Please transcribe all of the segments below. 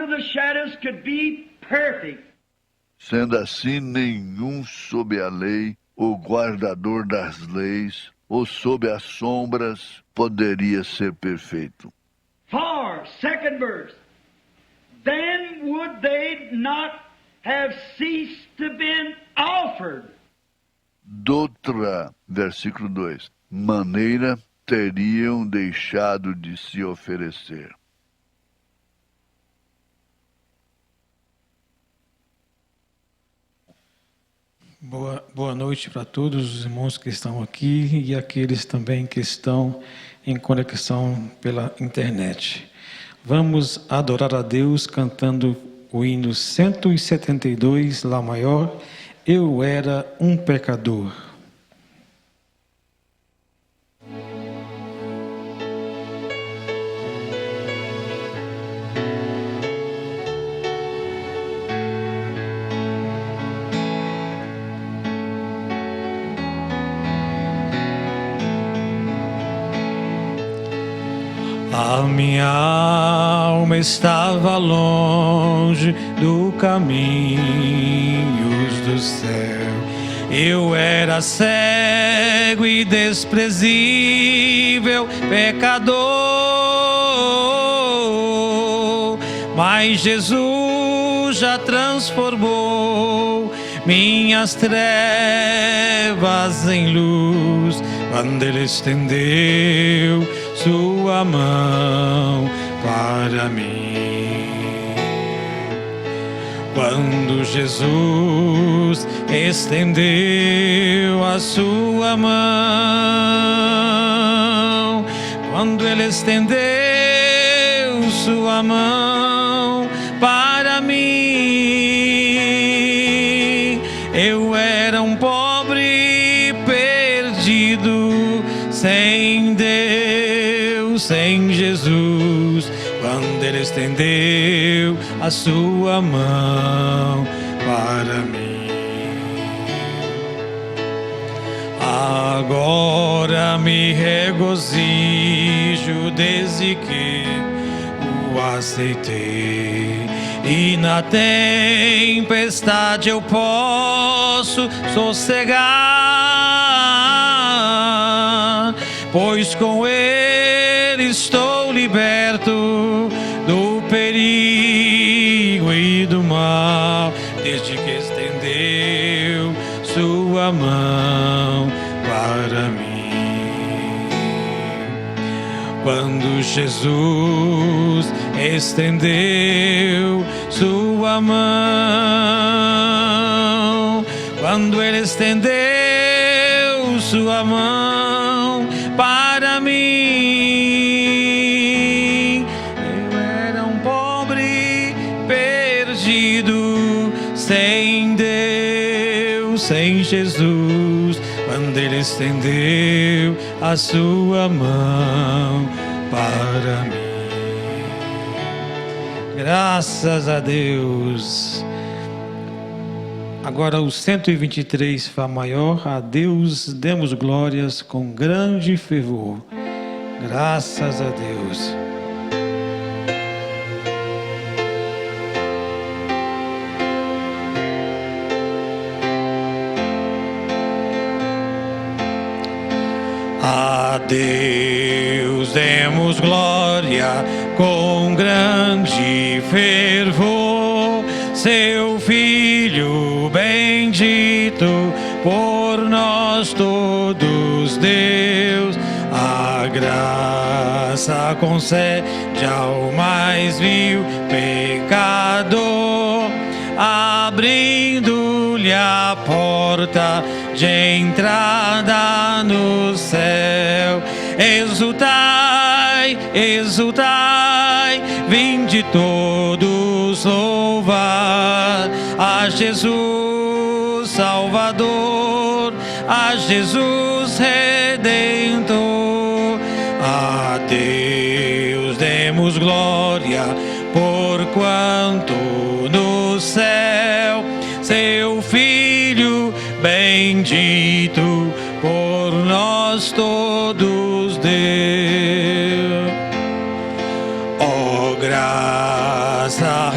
under the shadows could be perfect. Sendo assim, nenhum sob a lei, o guardador das leis, ou sob as sombras, poderia ser perfeito. For, second verse, then would they not have ceased to been offered. Doutra, versículo 2, maneira teriam deixado de se oferecer. Boa noite para todos os irmãos que estão aqui e aqueles também que estão em conexão pela internet. Vamos adorar a Deus cantando o hino 172, Lá maior, Eu era um pecador. A minha alma estava longe do caminhos do céu. Eu era cego e desprezível, pecador. Mas Jesus já transformou minhas trevas em luz, quando Ele estendeu sua mão para mim. Quando Jesus estendeu a sua mão, quando Ele estendeu sua mão para mim, eu era um pobre perdido, sem Deus, sem Jesus, quando Ele estendeu a sua mão para mim. Agora me regozijo desde que o aceitei, e na tempestade eu posso sossegar, pois com Ele estou liberto do perigo e do mal, desde que estendeu sua mão para mim. Quando Jesus estendeu sua mão, quando Ele estendeu sua mão para mim, eu era um pobre perdido, sem Deus, sem Jesus, quando Ele estendeu a sua mão para mim. Graças a Deus. Agora o 123, Fá maior, a Deus demos glórias com grande fervor. Graças a Deus. A Deus demos glória com grande fervor, seu Filho bendito por nós todos Deus a graça concede ao mais vil pecador, abrindo-lhe a porta de entrada no céu. Exultai, exultai, vinde todos louvar a Jesus Salvador, a Jesus Redentor. A Deus demos glória, porquanto no céu seu Filho bendito por nós todos deu. Ó graça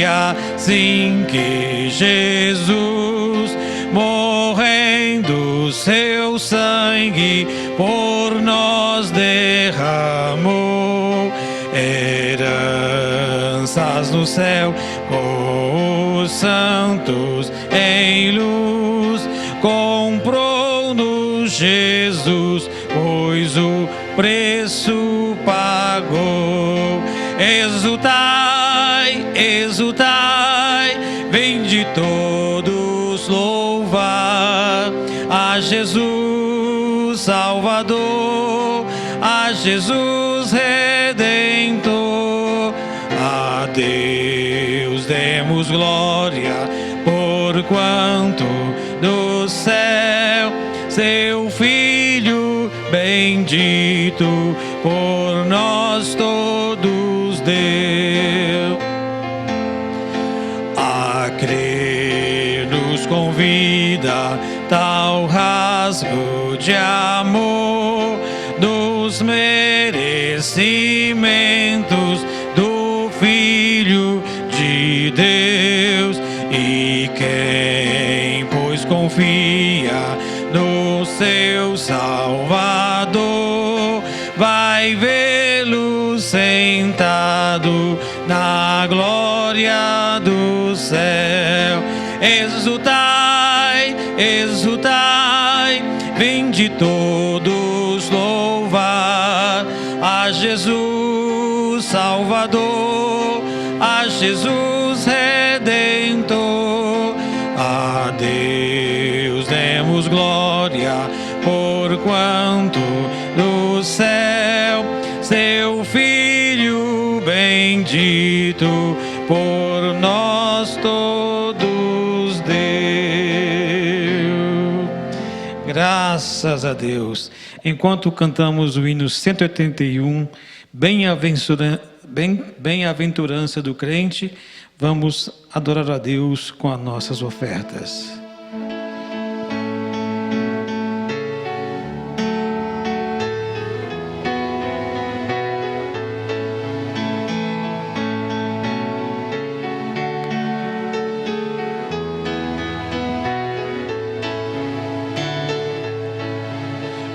assim que Jesus, morrendo, seu sangue por nós derramou. Heranças no céu, com os santos em luz, comprou-nos Jesus, pois o preço pagou. Exultai, exultai, vinde todos louvar a Jesus Salvador, a Jesus Redentor. A Deus demos glória, porquanto do céu seu Filho bendito por nós todos deu. A crer nos convida tal rasgo de amor dos merecimentos do Filho de Deus. E quem, pois, confia no seu Salvador, vai vê-lo sentado na glória do céu. Exultai, exultai, vinde todos louvar a Jesus Salvador, a Jesus Redentor. A Deus demos glória, porquanto do céu seu Filho bendito por nós todos deu. Graças a Deus. Enquanto cantamos o hino 181, Bem-aventurança do crente, vamos adorar a Deus com as nossas ofertas.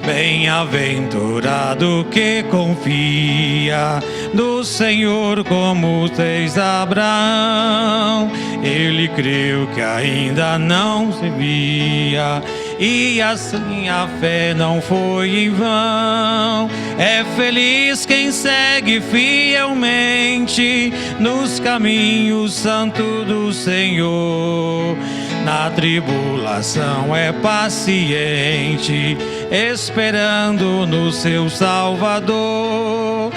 Bem-aventurado que confia no Senhor como fez Abraão. Ele creu que ainda não se via, e assim a fé não foi em vão. É feliz quem segue fielmente nos caminhos santos do Senhor. Na tribulação é paciente, esperando no seu Salvador.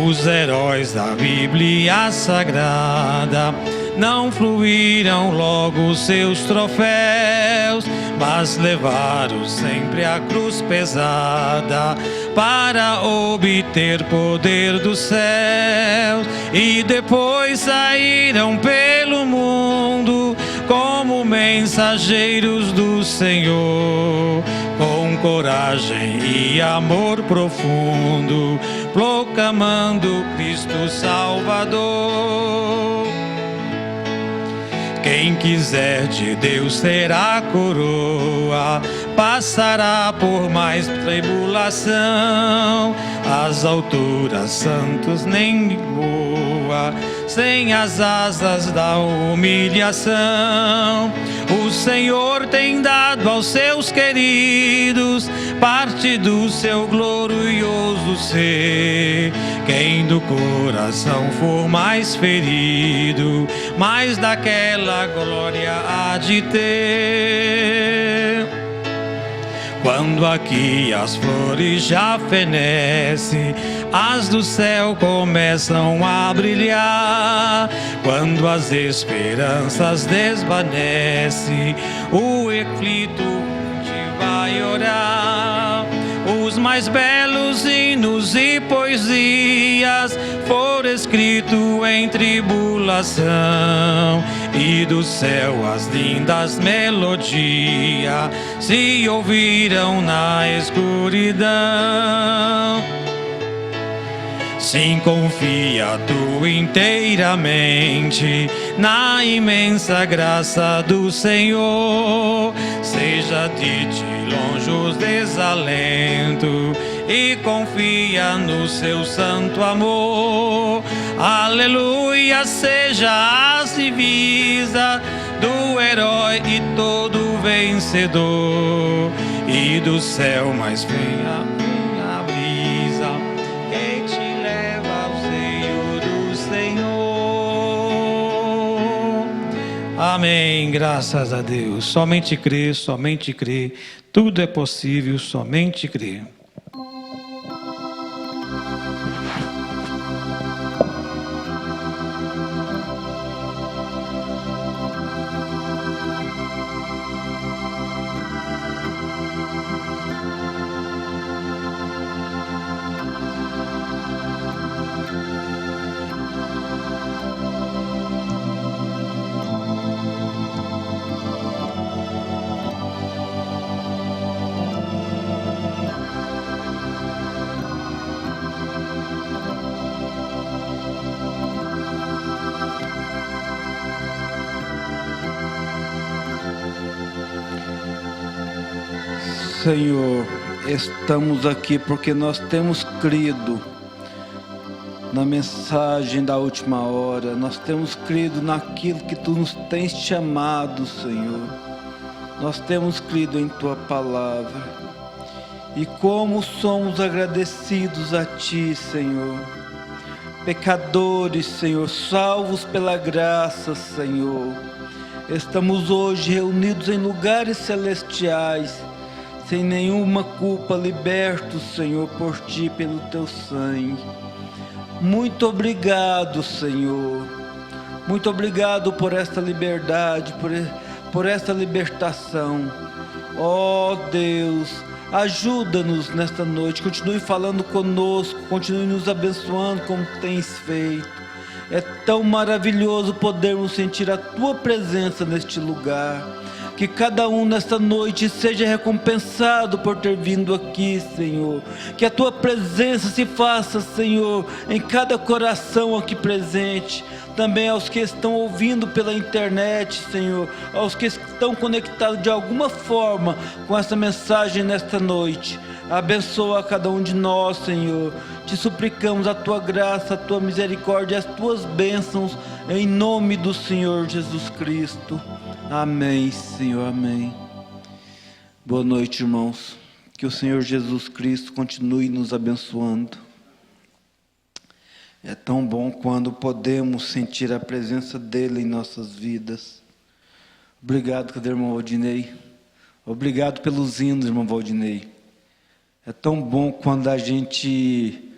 Os heróis da Bíblia Sagrada não fluíram logo seus troféus, mas levaram sempre a cruz pesada para obter poder dos céus. E depois saíram pelo mundo como mensageiros do Senhor, com coragem e amor profundo, proclamando Cristo Salvador. Quem quiser de Deus terá coroa, passará por mais tribulação. As alturas santos nem voa, sem as asas da humilhação. O Senhor tem dado aos seus queridos parte do seu glorioso ser. Quem do coração for mais ferido, mais daquela glória há de ter. Quando aqui as flores já fenecem, as do céu começam a brilhar. Quando as esperanças desvanecem, o eflito vai orar. Os mais belos hinos e poesias foram escritos em tribulação, e do céu as lindas melodias se ouviram na escuridão. Sim, confia tu inteiramente na imensa graça do Senhor. Seja de ti longe os desalento e confia no seu santo amor. Aleluia, seja a divisa do herói e todo vencedor, e do céu mais venha a brisa que te leva ao seio do Senhor. Amém, graças a Deus. Somente crê, tudo é possível, somente crê. Senhor, estamos aqui porque nós temos crido na mensagem da última hora, nós temos crido naquilo que Tu nos tens chamado, Senhor. Nós temos crido em Tua palavra. E como somos agradecidos a Ti, Senhor. Pecadores, Senhor, salvos pela graça, Senhor. Estamos hoje reunidos em lugares celestiais, sem nenhuma culpa, libertos, Senhor, por Ti, pelo Teu sangue. Muito obrigado, Senhor. Muito obrigado por esta liberdade, por esta libertação. Ó Deus, ajuda-nos nesta noite. Continue falando conosco, continue nos abençoando como tens feito. É tão maravilhoso podermos sentir a Tua presença neste lugar. Que cada um nesta noite seja recompensado por ter vindo aqui, Senhor. Que a Tua presença se faça, Senhor, em cada coração aqui presente. Também aos que estão ouvindo pela internet, Senhor. Aos que estão conectados de alguma forma com essa mensagem nesta noite. Abençoa cada um de nós, Senhor. Te suplicamos a Tua graça, a Tua misericórdia, as Tuas bênçãos, em nome do Senhor Jesus Cristo. Amém, Senhor, amém. Boa noite, irmãos. Que o Senhor Jesus Cristo continue nos abençoando. É tão bom quando podemos sentir a presença dEle em nossas vidas. Obrigado, cadê o irmão Valdinei? Obrigado pelos hinos, irmão Valdinei. É tão bom quando a gente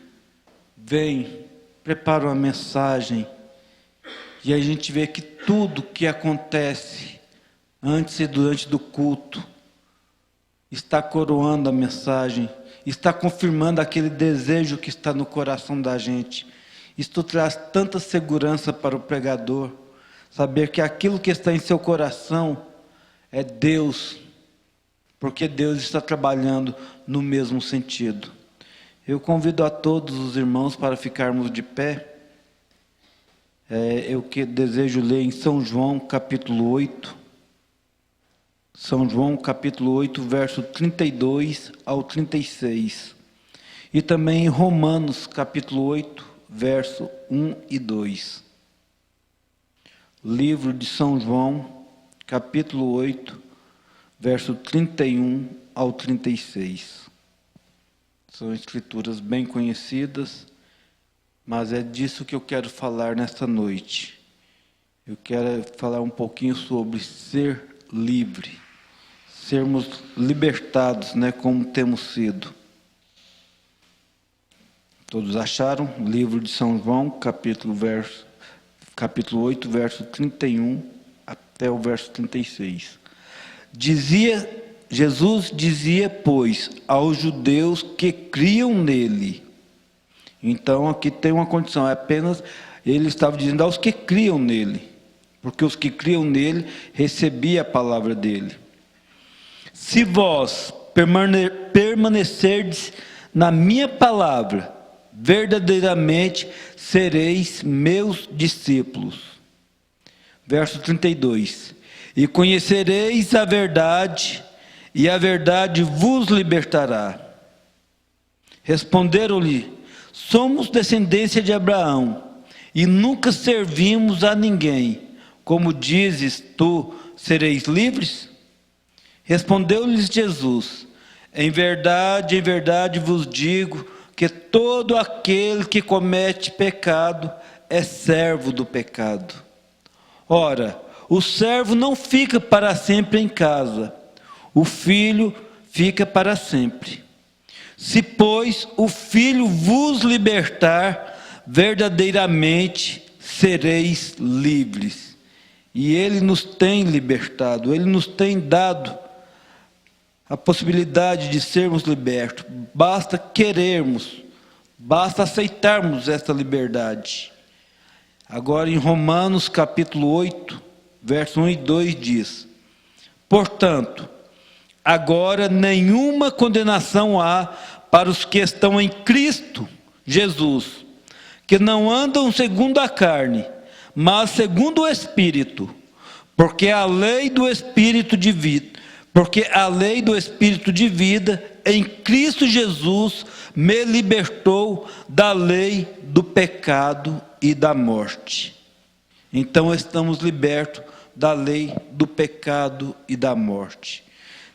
vem, prepara uma mensagem e a gente vê que tudo que acontece antes e durante do culto está coroando a mensagem, está confirmando aquele desejo que está no coração da gente. Isto traz tanta segurança para o pregador, saber que aquilo que está em seu coração é Deus, porque Deus está trabalhando no mesmo sentido. Eu convido a todos os irmãos para ficarmos de pé. Eu que desejo ler em São João capítulo 8. São João capítulo 8, verso 32 ao 36. E também em Romanos capítulo 8, verso 1 e 2. Livro de São João, capítulo 8, verso 31 ao 36. São escrituras bem conhecidas, mas é disso que eu quero falar nesta noite. Eu quero falar um pouquinho sobre ser livre, sermos libertados, né, como temos sido. Todos acharam? Livro de São João, capítulo 8, verso 31 até o verso 36. Jesus dizia, pois, aos judeus que criam nele. Então aqui tem uma condição, apenas ele estava dizendo aos que criam nele, porque os que criam nele recebiam a palavra dele. Se vós permanecerdes na minha palavra, verdadeiramente sereis meus discípulos. Verso 32. E conhecereis a verdade, e a verdade vos libertará. Responderam-lhe: somos descendência de Abraão, e nunca servimos a ninguém. Como dizes tu, sereis livres? Respondeu-lhes Jesus: em verdade vos digo, que todo aquele que comete pecado é servo do pecado. Ora, o servo não fica para sempre em casa, o filho fica para sempre. Se, pois, o Filho vos libertar, verdadeiramente sereis livres. E Ele nos tem libertado, Ele nos tem dado a possibilidade de sermos libertos. Basta querermos, basta aceitarmos essa liberdade. Agora em Romanos capítulo 8, verso 1 e 2 diz: portanto, agora nenhuma condenação há para os que estão em Cristo Jesus, que não andam segundo a carne, mas segundo o Espírito, porque a lei do Espírito de vida em Cristo Jesus me libertou da lei do pecado e da morte. Então estamos libertos da lei do pecado e da morte.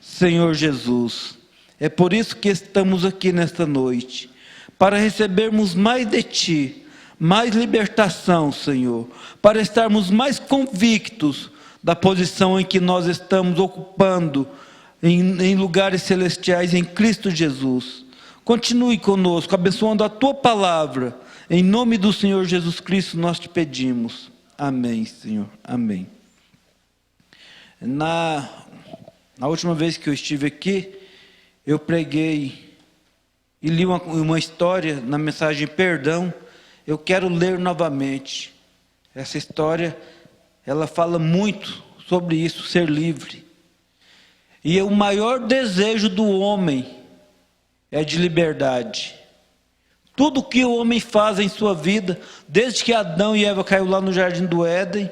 Senhor Jesus, é por isso que estamos aqui nesta noite, para recebermos mais de Ti, mais libertação, Senhor, para estarmos mais convictos da posição em que nós estamos ocupando em lugares celestiais em Cristo Jesus. Continue conosco, abençoando a Tua palavra. Em nome do Senhor Jesus Cristo nós Te pedimos. Amém, Senhor. Amém. Na última vez que eu estive aqui, eu preguei e li uma história na mensagem Perdão. Eu quero ler novamente. Essa história, ela fala muito sobre isso, ser livre. E o maior desejo do homem é de liberdade. Tudo que o homem faz em sua vida, desde que Adão e Eva caiu lá no jardim do Éden,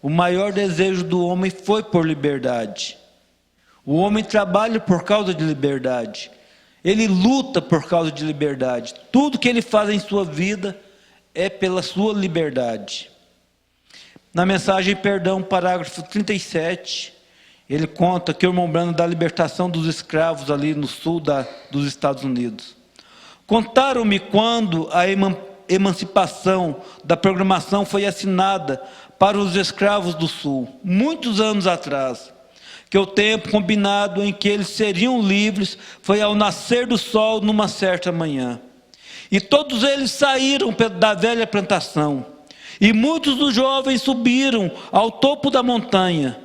o maior desejo do homem foi por liberdade. O homem trabalha por causa de liberdade. Ele luta por causa de liberdade. Tudo que ele faz em sua vida é pela sua liberdade. Na mensagem Perdão, parágrafo 37, ele conta que o irmão Branham da libertação dos escravos ali no sul dos Estados Unidos. Contaram-me quando a emancipação da programação foi assinada para os escravos do sul, muitos anos atrás, que o tempo combinado em que eles seriam livres foi ao nascer do sol numa certa manhã. E todos eles saíram da velha plantação, e muitos dos jovens subiram ao topo da montanha,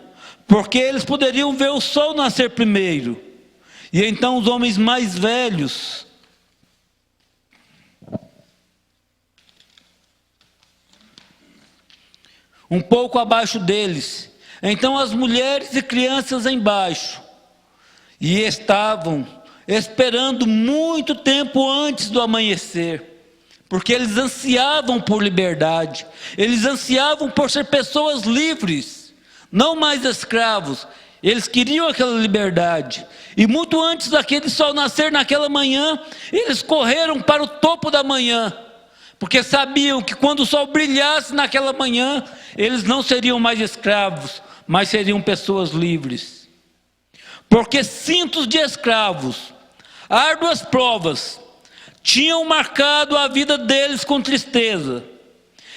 porque eles poderiam ver o sol nascer primeiro. E então os homens mais velhos um pouco abaixo deles, então as mulheres e crianças embaixo, e estavam esperando muito tempo antes do amanhecer, porque eles ansiavam por liberdade, eles ansiavam por ser pessoas livres, não mais escravos. Eles queriam aquela liberdade, e muito antes daquele sol nascer naquela manhã, eles correram para o topo da manhã, porque sabiam que quando o sol brilhasse naquela manhã, eles não seriam mais escravos, mas seriam pessoas livres. Porque cintos de escravos, árduas provas, tinham marcado a vida deles com tristeza,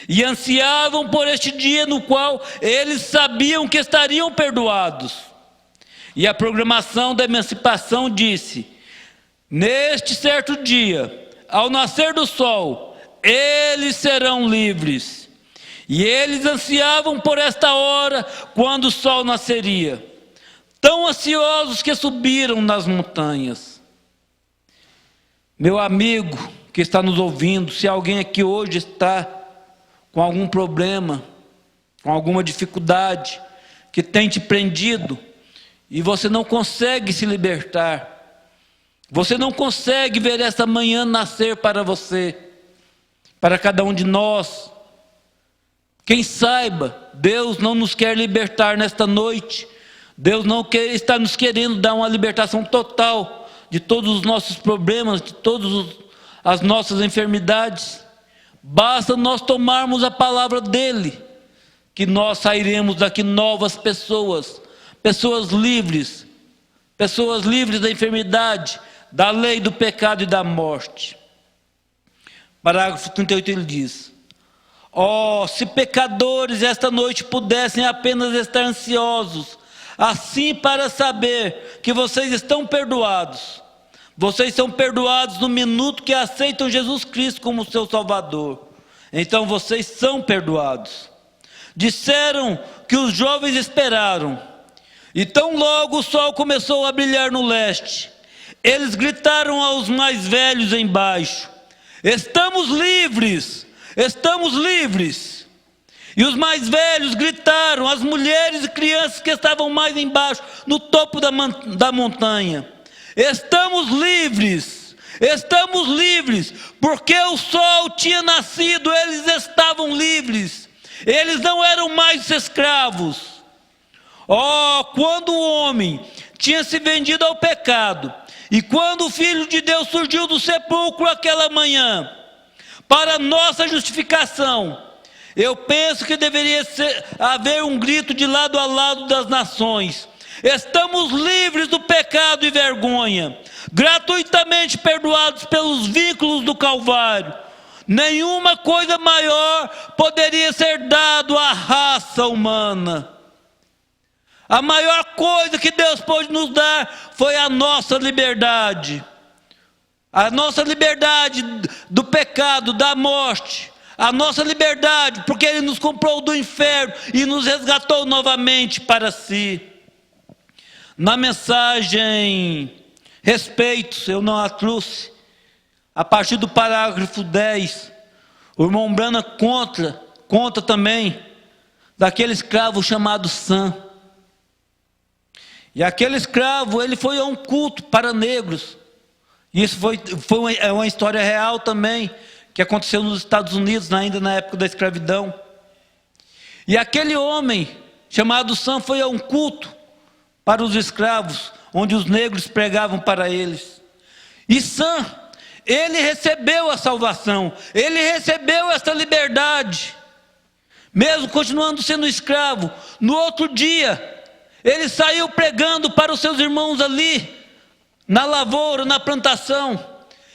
e ansiavam por este dia no qual eles sabiam que estariam perdoados. E a programação da emancipação disse: neste certo dia, ao nascer do sol, eles serão livres. E eles ansiavam por esta hora, quando o sol nasceria, tão ansiosos que subiram nas montanhas. Meu amigo que está nos ouvindo, se alguém aqui hoje está com algum problema, com alguma dificuldade, que tem te prendido, e você não consegue se libertar, você não consegue ver essa manhã nascer para você, para cada um de nós. Quem saiba, Deus não nos quer libertar nesta noite. Deus não está nos querendo dar uma libertação total de todos os nossos problemas, de todas as nossas enfermidades. Basta nós tomarmos a palavra dele, que nós sairemos daqui novas pessoas, pessoas livres da enfermidade, da lei do pecado e da morte. Parágrafo 38 ele diz: ó, se pecadores esta noite pudessem apenas estar ansiosos, assim para saber que vocês estão perdoados. Vocês são perdoados no minuto que aceitam Jesus Cristo como seu Salvador. Então vocês são perdoados. Disseram que os jovens esperaram. E tão logo o sol começou a brilhar no leste, eles gritaram aos mais velhos embaixo: estamos livres, estamos livres. E os mais velhos gritaram às mulheres e crianças que estavam mais embaixo, no topo da montanha: estamos livres, estamos livres, porque o sol tinha nascido, eles estavam livres, eles não eram mais escravos. Oh, quando o homem tinha se vendido ao pecado, e quando o Filho de Deus surgiu do sepulcro aquela manhã, para nossa justificação, eu penso que deveria haver um grito de lado a lado das nações: estamos livres do pecado e vergonha, gratuitamente perdoados pelos vínculos do Calvário. Nenhuma coisa maior poderia ser dado à raça humana. A maior coisa que Deus pôde nos dar foi a nossa liberdade. A nossa liberdade do pecado, da morte. A nossa liberdade, porque Ele nos comprou do inferno e nos resgatou novamente para si. Na mensagem Respeitos, eu não a trouxe, a partir do parágrafo 10, o irmão Branham conta também daquele escravo chamado Sam. E aquele escravo, ele foi a um culto para negros. Isso foi uma história real também, que aconteceu nos Estados Unidos, ainda na época da escravidão. E aquele homem chamado Sam foi a um culto para os escravos, onde os negros pregavam para eles. E Sam, ele recebeu a salvação, ele recebeu essa liberdade, mesmo continuando sendo escravo. No outro dia, ele saiu pregando para os seus irmãos ali, na lavoura, na plantação: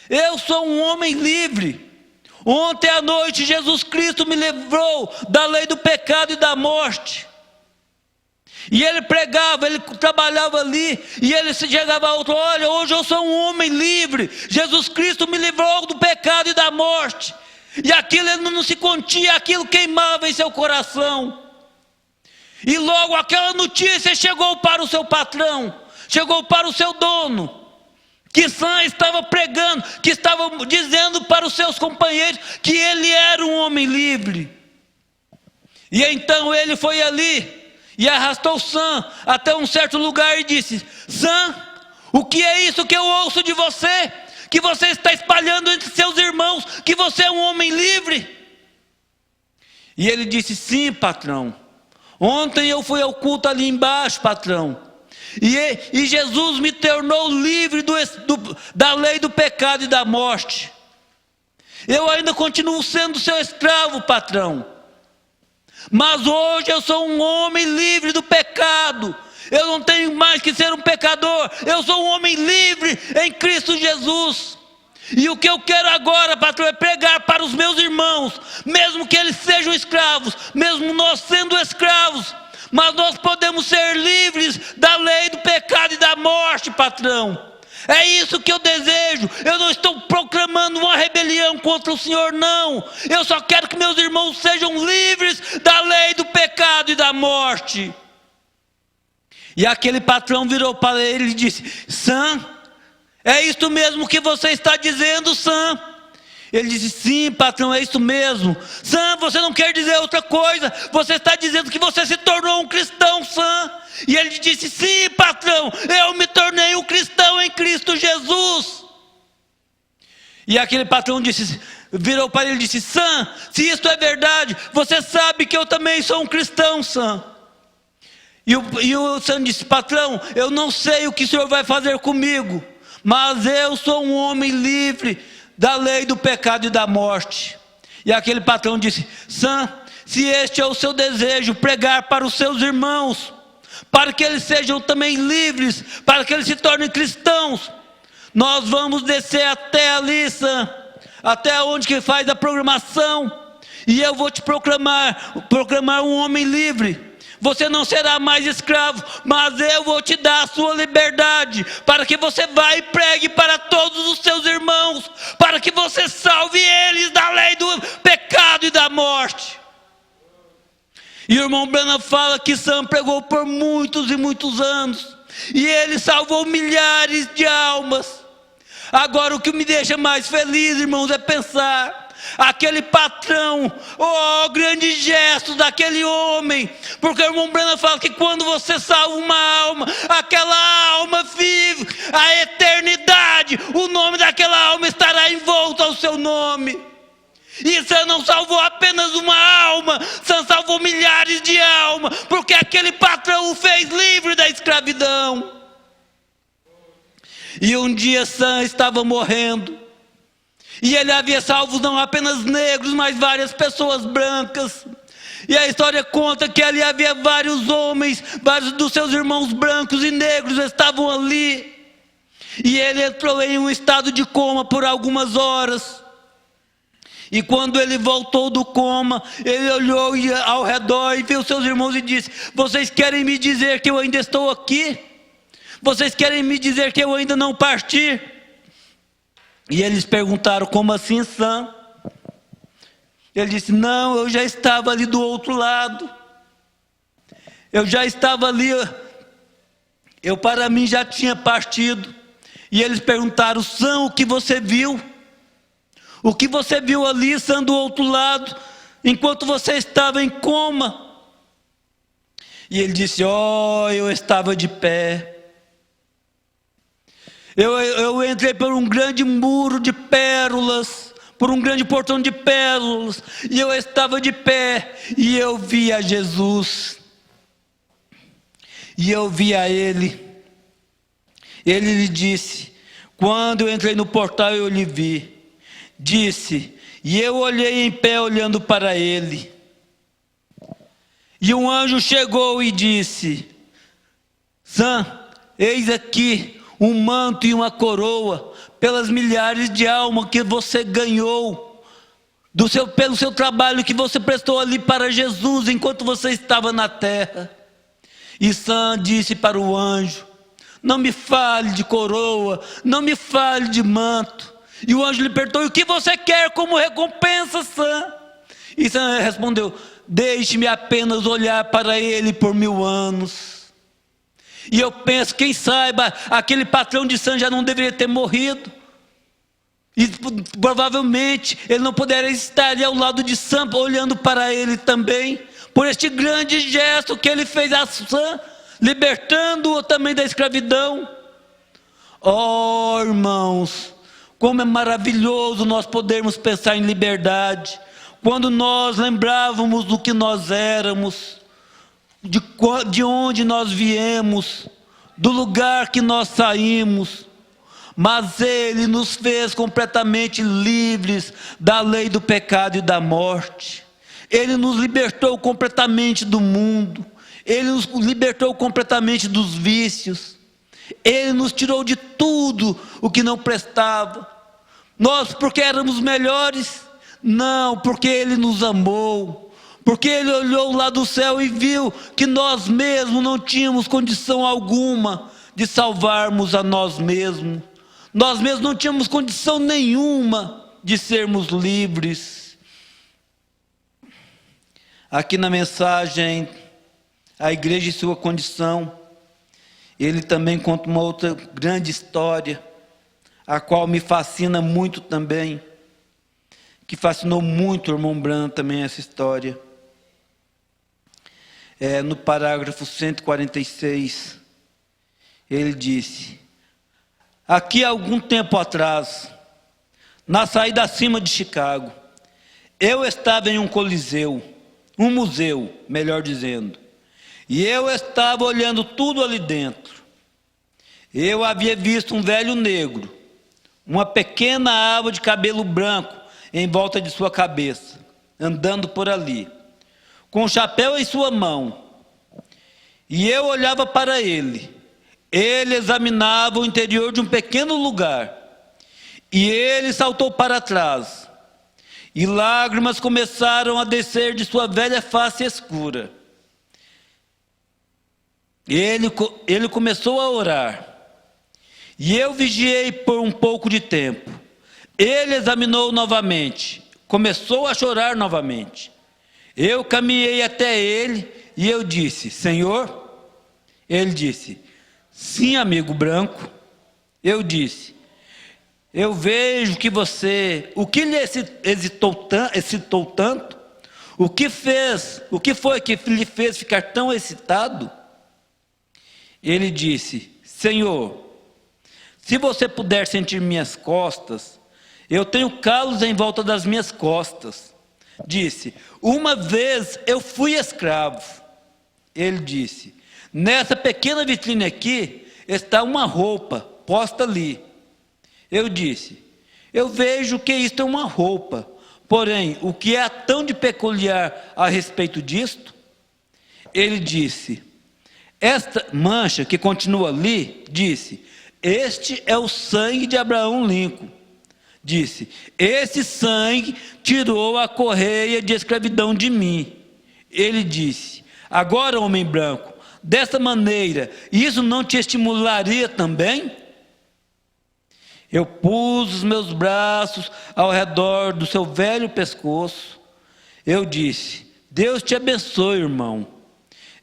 eu sou um homem livre. Ontem à noite Jesus Cristo me livrou da lei do pecado e da morte. E ele pregava, ele trabalhava ali, e ele chegava a outro: olha, hoje eu sou um homem livre, Jesus Cristo me livrou do pecado e da morte. E aquilo ele não se continha, aquilo queimava em seu coração. E logo aquela notícia chegou para o seu patrão, chegou para o seu dono, que Sam estava pregando, que estava dizendo para os seus companheiros que ele era um homem livre. E então ele foi ali e arrastou Sam até um certo lugar e disse: Sam, o que é isso que eu ouço de você? Que você está espalhando entre seus irmãos que você é um homem livre? E ele disse: sim, patrão. Ontem eu fui ao culto ali embaixo, patrão. E Jesus me tornou livre da lei do pecado e da morte. Eu ainda continuo sendo seu escravo, patrão. Mas hoje eu sou um homem livre do pecado. Eu não tenho mais que ser um pecador. Eu sou um homem livre em Cristo Jesus. E o que eu quero agora, patrão, é pregar para os meus irmãos, mesmo que eles sejam escravos, mesmo nós sendo escravos, mas nós podemos ser livres da lei do pecado e da morte, patrão. É isso que eu desejo. Eu não estou proclamando uma rebelião contra o Senhor, não. Eu só quero que meus irmãos sejam livres da lei do pecado e da morte. E aquele patrão virou para ele e disse: Sam, é isto mesmo que você está dizendo, Sam? Ele disse: sim, patrão, é isso mesmo. Sam, você não quer dizer outra coisa? Você está dizendo que você se tornou um cristão, Sam? E ele disse: sim, patrão, eu me tornei um cristão em Cristo Jesus. E aquele patrão disse: virou para ele e disse: Sam, se isto é verdade, você sabe que eu também sou um cristão, Sam. E o Sam disse: patrão, eu não sei o que o senhor vai fazer comigo, mas eu sou um homem livre da lei do pecado e da morte. E aquele patrão disse: Sam, se este é o seu desejo, pregar para os seus irmãos, para que eles sejam também livres, para que eles se tornem cristãos, nós vamos descer até ali, Sam, até onde que faz a programação, e eu vou te proclamar um homem livre. Você não será mais escravo, mas eu vou te dar a sua liberdade, para que você vá e pregue para todos os seus irmãos, para que você salve eles da lei do pecado e da morte. E o irmão Branham fala que Sam pregou por muitos e muitos anos, e ele salvou milhares de almas. Agora o que me deixa mais feliz, irmãos, é pensar aquele patrão, grande gesto daquele homem, porque o irmão Branham fala que quando você salva uma alma, aquela alma vive a eternidade, o nome daquela alma estará envolto ao seu nome. E Sam não salvou apenas uma alma, Sam salvou milhares de almas, porque aquele patrão o fez livre da escravidão. E um dia Sam estava morrendo, e ele havia salvo não apenas negros, mas várias pessoas brancas. E a história conta que ali havia vários homens, vários dos seus irmãos brancos e negros estavam ali. E ele entrou em um estado de coma por algumas horas. E quando ele voltou do coma, ele olhou ao redor e viu seus irmãos e disse: vocês querem me dizer que eu ainda estou aqui? Vocês querem me dizer que eu ainda não parti? E eles perguntaram: como assim, Sam? Ele disse: não, eu já estava ali do outro lado. Eu já estava ali, eu para mim já tinha partido. E eles perguntaram: Sam, o que você viu? O que você viu ali, Sam, do outro lado, enquanto você estava em coma? E ele disse: eu estava de pé. Eu entrei por um grande muro de pérolas, por um grande portão de pérolas, e eu estava de pé, e eu via Jesus, e eu via Ele. Ele lhe disse: quando eu entrei no portal eu lhe vi, disse, e eu olhei em pé olhando para Ele. E um anjo chegou e disse: Sam, eis aqui um manto e uma coroa, pelas milhares de almas que você ganhou, pelo seu trabalho que você prestou ali para Jesus, enquanto você estava na terra. E Sam disse para o anjo: não me fale de coroa, não me fale de manto. E o anjo lhe perguntou: e o que você quer como recompensa, Sam? E Sam respondeu: deixe-me apenas olhar para ele por 1000 anos. E eu penso, quem saiba, aquele patrão de Sam já não deveria ter morrido. E provavelmente ele não poderia estar ali ao lado de Sam, olhando para ele também, por este grande gesto que ele fez a Sam, libertando-o também da escravidão. Oh, irmãos, como é maravilhoso nós podermos pensar em liberdade, quando nós lembrávamos do que nós éramos, de onde nós viemos, do lugar que nós saímos, mas Ele nos fez completamente livres da lei do pecado e da morte. Ele nos libertou completamente do mundo, Ele nos libertou completamente dos vícios, Ele nos tirou de tudo o que não prestava. Nós porque éramos melhores? Não, porque Ele nos amou. Porque Ele olhou lá do céu e viu que nós mesmos não tínhamos condição alguma de salvarmos a nós mesmos. Nós mesmos não tínhamos condição nenhuma de sermos livres. Aqui na mensagem, a igreja e sua condição, ele também conta uma outra grande história, a qual me fascina muito também, que fascinou muito o irmão Branham também essa história. No parágrafo 146, ele disse: aqui há algum tempo atrás, na saída acima de Chicago. Eu estava em um coliseu, um museu, melhor dizendo, e eu estava olhando tudo ali dentro. Eu havia visto um velho negro, uma pequena árvore de cabelo branco em volta de sua cabeça, andando por ali, com o chapéu em sua mão. E eu olhava para ele. Ele examinava o interior de um pequeno lugar. E ele saltou para trás. E lágrimas começaram a descer de sua velha face escura. Ele começou a orar. E eu vigiei por um pouco de tempo. Ele examinou novamente. Começou a chorar novamente. Eu caminhei até ele e eu disse: Senhor? Ele disse: sim, amigo branco. Eu disse: eu vejo que você... O que lhe excitou tanto? O que foi que lhe fez ficar tão excitado? Ele disse: Senhor, se você puder sentir minhas costas, eu tenho calos em volta das minhas costas. Disse: uma vez eu fui escravo. Ele disse: nessa pequena vitrine aqui está uma roupa posta ali. Eu disse: eu vejo que isto é uma roupa, porém, o que há tão de peculiar a respeito disto? Ele disse: esta mancha que continua ali, disse, este é o sangue de Abraham Lincoln. Disse: esse sangue tirou a correia de escravidão de mim. Ele disse: agora, homem branco, dessa maneira, isso não te estimularia também? Eu pus os meus braços ao redor do seu velho pescoço. Eu disse: Deus te abençoe, irmão.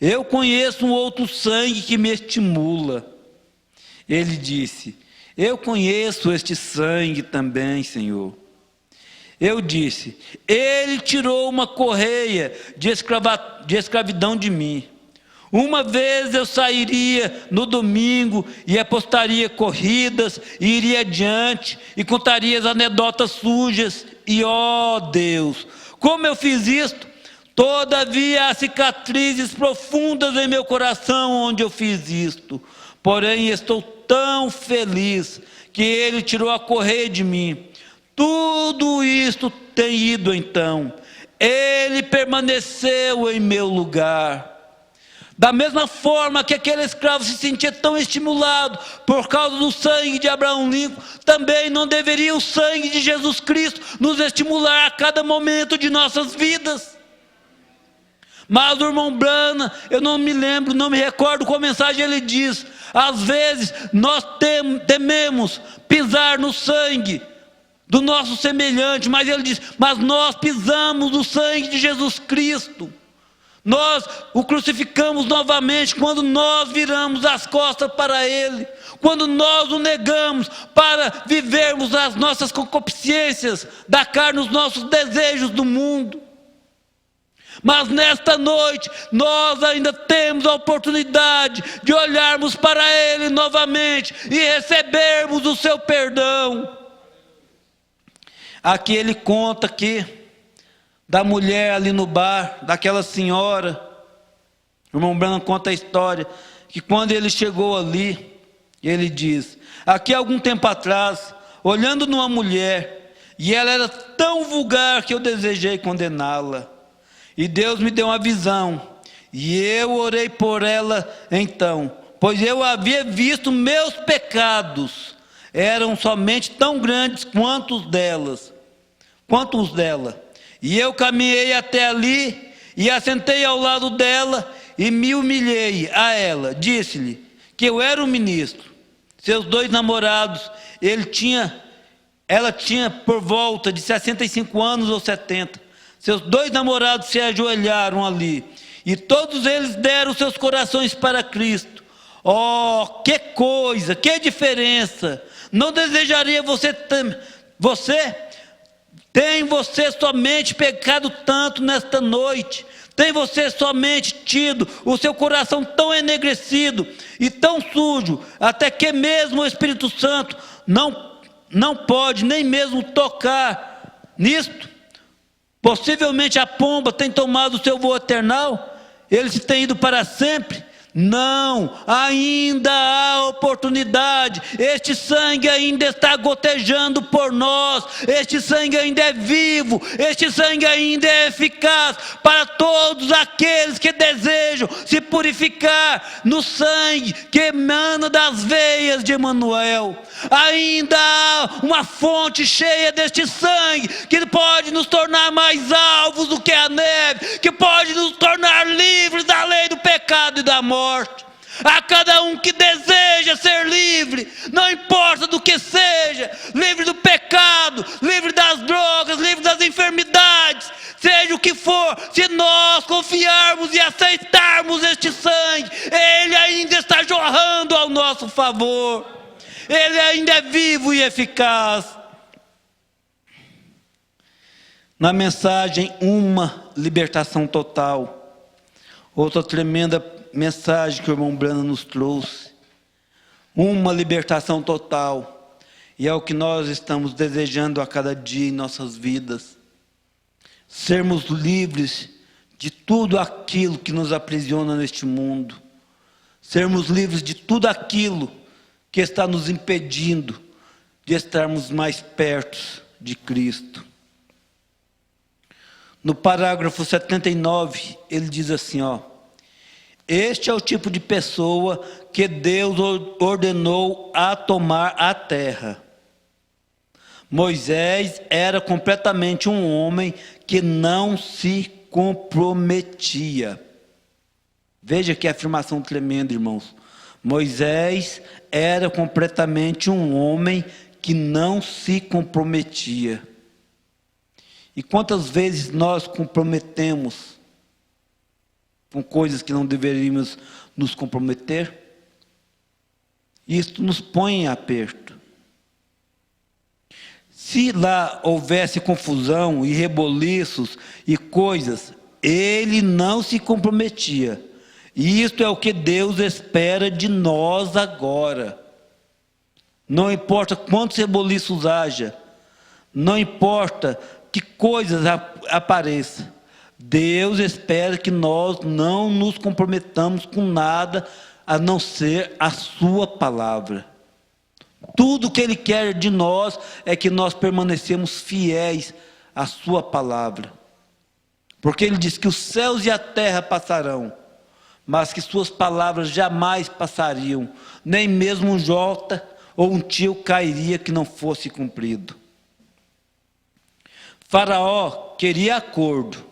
Eu conheço um outro sangue que me estimula. Ele disse: eu conheço este sangue também, Senhor. Eu disse: ele tirou uma correia de escravidão de mim. Uma vez eu sairia no domingo e apostaria corridas, e iria adiante e contaria as anedotas sujas. E ó Deus, como eu fiz isto! Todavia há cicatrizes profundas em meu coração onde eu fiz isto. Porém estou tão feliz que ele tirou a correia de mim. Tudo isto tem ido então. Ele permaneceu em meu lugar. Da mesma forma que aquele escravo se sentia tão estimulado por causa do sangue de Abraham Lincoln, também não deveria o sangue de Jesus Cristo nos estimular a cada momento de nossas vidas? Mas o irmão Branham, eu não me recordo qual mensagem ele diz. Às vezes nós tememos pisar no sangue do nosso semelhante, mas ele diz: mas nós pisamos no sangue de Jesus Cristo. Nós o crucificamos novamente quando nós viramos as costas para Ele, quando nós o negamos para vivermos as nossas concupiscências da carne, os nossos desejos do mundo. Mas nesta noite nós ainda temos a oportunidade de olharmos para Ele novamente e recebermos o seu perdão. Aqui ele conta aqui da mulher ali no bar, daquela senhora. O irmão Branham conta a história, que quando ele chegou ali, ele diz: aqui algum tempo atrás, olhando numa mulher, e ela era tão vulgar que eu desejei condená-la. E Deus me deu uma visão, e eu orei por ela então, pois eu havia visto meus pecados, eram somente tão grandes quanto os dela. E eu caminhei até ali, e assentei ao lado dela, e me humilhei a ela. Disse-lhe que eu era o ministro. Seus 2 namorados, ela tinha por volta de 65 anos ou 70. Seus 2 namorados se ajoelharam ali, e todos eles deram seus corações para Cristo. Oh, que coisa, que diferença! Não desejaria Tem você somente pecado tanto nesta noite? Tem você somente tido o seu coração tão enegrecido e tão sujo, até que mesmo o Espírito Santo não pode nem mesmo tocar nisto. Possivelmente a pomba tem tomado o seu voo eternal, eles têm ido para sempre. Não, ainda há oportunidade. Este sangue ainda está gotejando por nós. Este sangue ainda é vivo. Este sangue ainda é eficaz para todos aqueles que desejam se purificar no sangue que emana das veias de Emanuel. Ainda há uma fonte cheia deste sangue que pode nos tornar mais alvos do que a neve, que pode nos tornar livres da lei do pecado e da morte. A cada um que deseja ser livre, não importa do que seja, livre do pecado, livre das drogas, livre das enfermidades, seja o que for, se nós confiarmos e aceitarmos este sangue, ele ainda está jorrando ao nosso favor, ele ainda é vivo e eficaz. Na mensagem, uma libertação total, outra tremenda mensagem que o irmão Branham nos trouxe, uma libertação total, e é o que nós estamos desejando a cada dia em nossas vidas, sermos livres de tudo aquilo que nos aprisiona neste mundo, sermos livres de tudo aquilo que está nos impedindo de estarmos mais perto de Cristo. No parágrafo 79, ele diz assim, este é o tipo de pessoa que Deus ordenou a tomar a terra. Moisés era completamente um homem que não se comprometia. Veja que afirmação tremenda, irmãos. Moisés era completamente um homem que não se comprometia. E quantas vezes nós comprometemos com coisas que não deveríamos nos comprometer? Isso nos põe em aperto. Se lá houvesse confusão e reboliços e coisas, ele não se comprometia. E isto é o que Deus espera de nós agora. Não importa quantos reboliços haja, não importa que coisas apareçam, Deus espera que nós não nos comprometamos com nada a não ser a sua palavra. Tudo que Ele quer de nós é que nós permanecemos fiéis à sua palavra. Porque Ele diz que os céus e a terra passarão, mas que suas palavras jamais passariam, nem mesmo um jota ou um tio cairia que não fosse cumprido. Faraó queria acordo.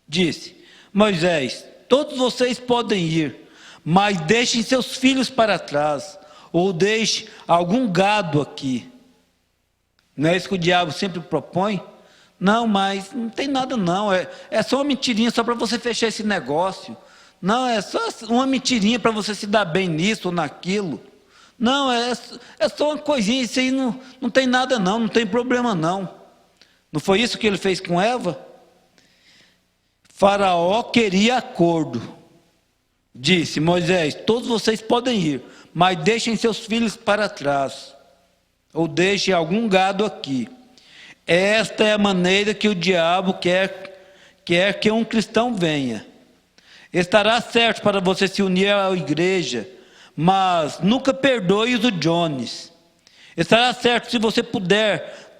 Disse, Moisés, todos vocês podem ir, mas deixem seus filhos para trás, ou deixe algum gado aqui. Não é isso que o diabo sempre propõe? Não, mas não tem nada não, é só uma mentirinha só para você fechar esse negócio. Não, é só uma mentirinha para você se dar bem nisso ou naquilo. Não, é só uma coisinha, isso aí não tem nada não tem problema não. Não foi isso que ele fez com Eva? Faraó queria acordo. Disse, Moisés, todos vocês podem ir, mas deixem seus filhos para trás, ou deixem algum gado aqui. Esta é a maneira que o diabo quer que um cristão venha. Estará certo para você se unir à igreja, mas nunca perdoe o Jones. Estará certo se você puder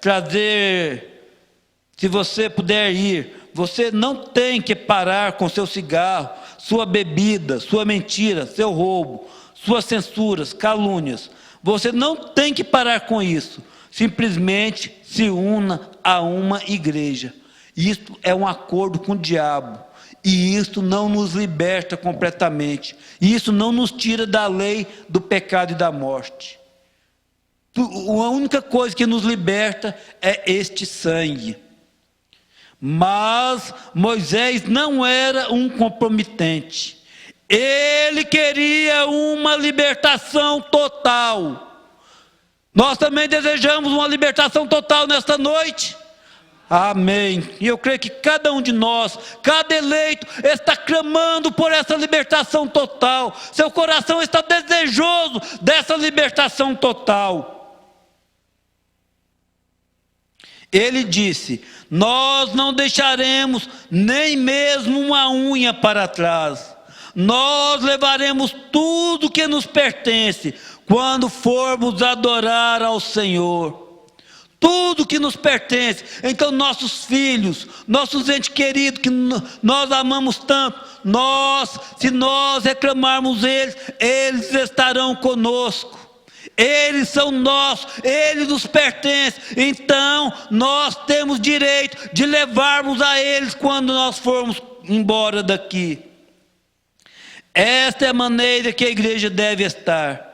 se você puder ir. Você não tem que parar com seu cigarro, sua bebida, sua mentira, seu roubo, suas censuras, calúnias. Você não tem que parar com isso. Simplesmente se una a uma igreja. Isto é um acordo com o diabo. E isto não nos liberta completamente. Isso não nos tira da lei do pecado e da morte. A única coisa que nos liberta é este sangue. Mas Moisés não era um comprometente. Ele queria uma libertação total. Nós também desejamos uma libertação total nesta noite. Amém. E eu creio que cada um de nós, cada eleito, está clamando por essa libertação total. Seu coração está desejoso dessa libertação total. Ele disse: nós não deixaremos nem mesmo uma unha para trás. Nós levaremos tudo que nos pertence quando formos adorar ao Senhor. Tudo que nos pertence. Então nossos filhos, nossos entes queridos que nós amamos tanto, se nós reclamarmos eles, eles estarão conosco. Eles são nossos, eles nos pertencem. Então nós temos direito de levarmos a eles quando nós formos embora daqui. Esta é a maneira que a igreja deve estar.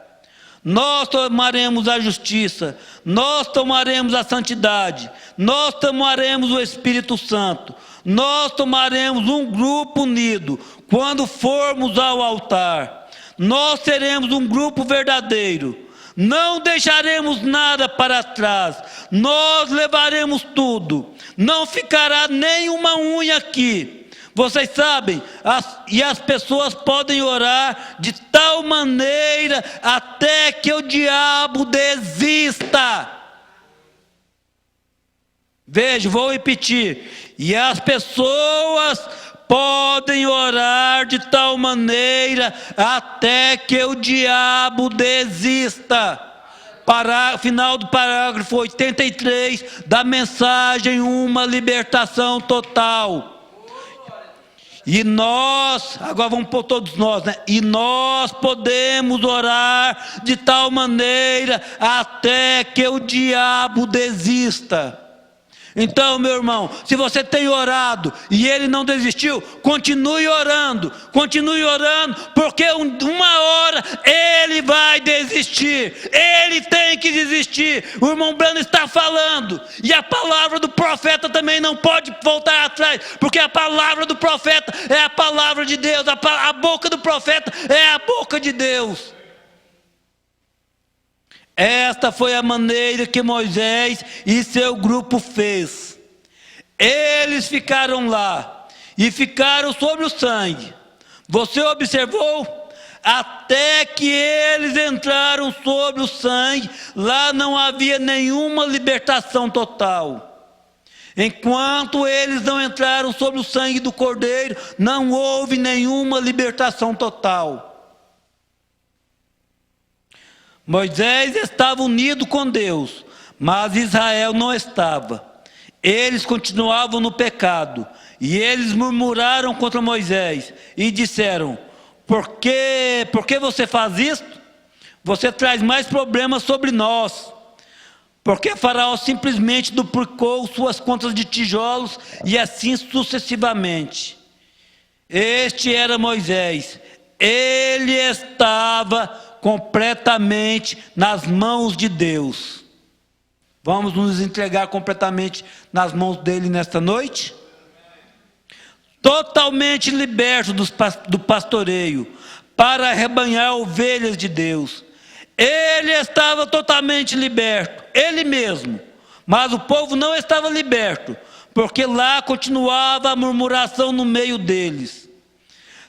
Nós tomaremos a justiça, nós tomaremos a santidade, nós tomaremos o Espírito Santo, nós tomaremos um grupo unido quando formos ao altar. Nós seremos um grupo verdadeiro. Não deixaremos nada para trás. Nós levaremos tudo. Não ficará nenhuma unha aqui. Vocês sabem, as pessoas podem orar de tal maneira até que o diabo desista. Veja, vou repetir. E as pessoas podem orar de tal maneira até que o diabo desista. Final do parágrafo 83 da mensagem Uma Libertação Total. E nós, agora vamos por todos nós, né? E nós podemos orar de tal maneira até que o diabo desista. Então, meu irmão, se você tem orado e ele não desistiu, continue orando, porque uma hora ele vai desistir, ele tem que desistir. O irmão Brano está falando, e a palavra do profeta também não pode voltar atrás, porque a palavra do profeta é a palavra de Deus, a boca do profeta é a boca de Deus. Esta foi a maneira que Moisés e seu grupo fez. Eles ficaram lá e ficaram sobre o sangue. Você observou? Até que eles entraram sobre o sangue, lá não havia nenhuma libertação total. Enquanto eles não entraram sobre o sangue do Cordeiro, não houve nenhuma libertação total. Moisés estava unido com Deus, mas Israel não estava. Eles continuavam no pecado, e eles murmuraram contra Moisés, e disseram: por que você faz isto? Você traz mais problemas sobre nós. Porque Faraó simplesmente duplicou suas contas de tijolos, e assim sucessivamente. Este era Moisés. Ele estava completamente nas mãos de Deus. Vamos nos entregar completamente nas mãos dele nesta noite? Totalmente liberto do pastoreio, para arrebanhar ovelhas de Deus. Ele estava totalmente liberto, ele mesmo. Mas o povo não estava liberto, porque lá continuava a murmuração no meio deles.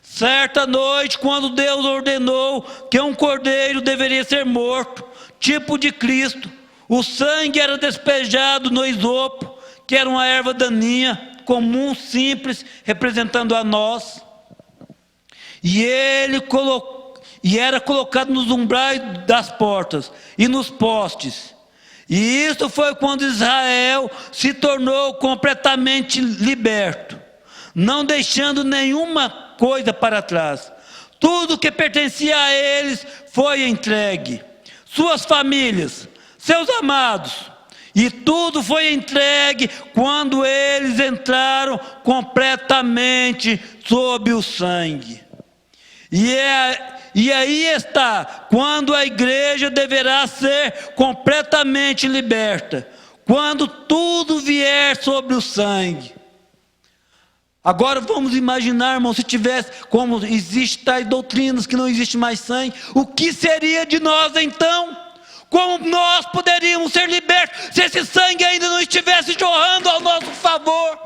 Certa noite, quando Deus ordenou que um cordeiro deveria ser morto, tipo de Cristo, o sangue era despejado no isopo, que era uma erva daninha, comum, simples, representando a nós. E era colocado nos umbrais das portas e nos postes. E isso foi quando Israel se tornou completamente liberto, não deixando nenhuma coisa para trás. Tudo que pertencia a eles foi entregue. Suas famílias, seus amados, e tudo foi entregue quando eles entraram completamente sob o sangue. E aí está, quando a igreja deverá ser completamente liberta, quando tudo vier sobre o sangue. Agora vamos imaginar, irmão, se tivesse, como existem tais doutrinas que não existe mais sangue, o que seria de nós então? Como nós poderíamos ser libertos se esse sangue ainda não estivesse jorrando ao nosso favor?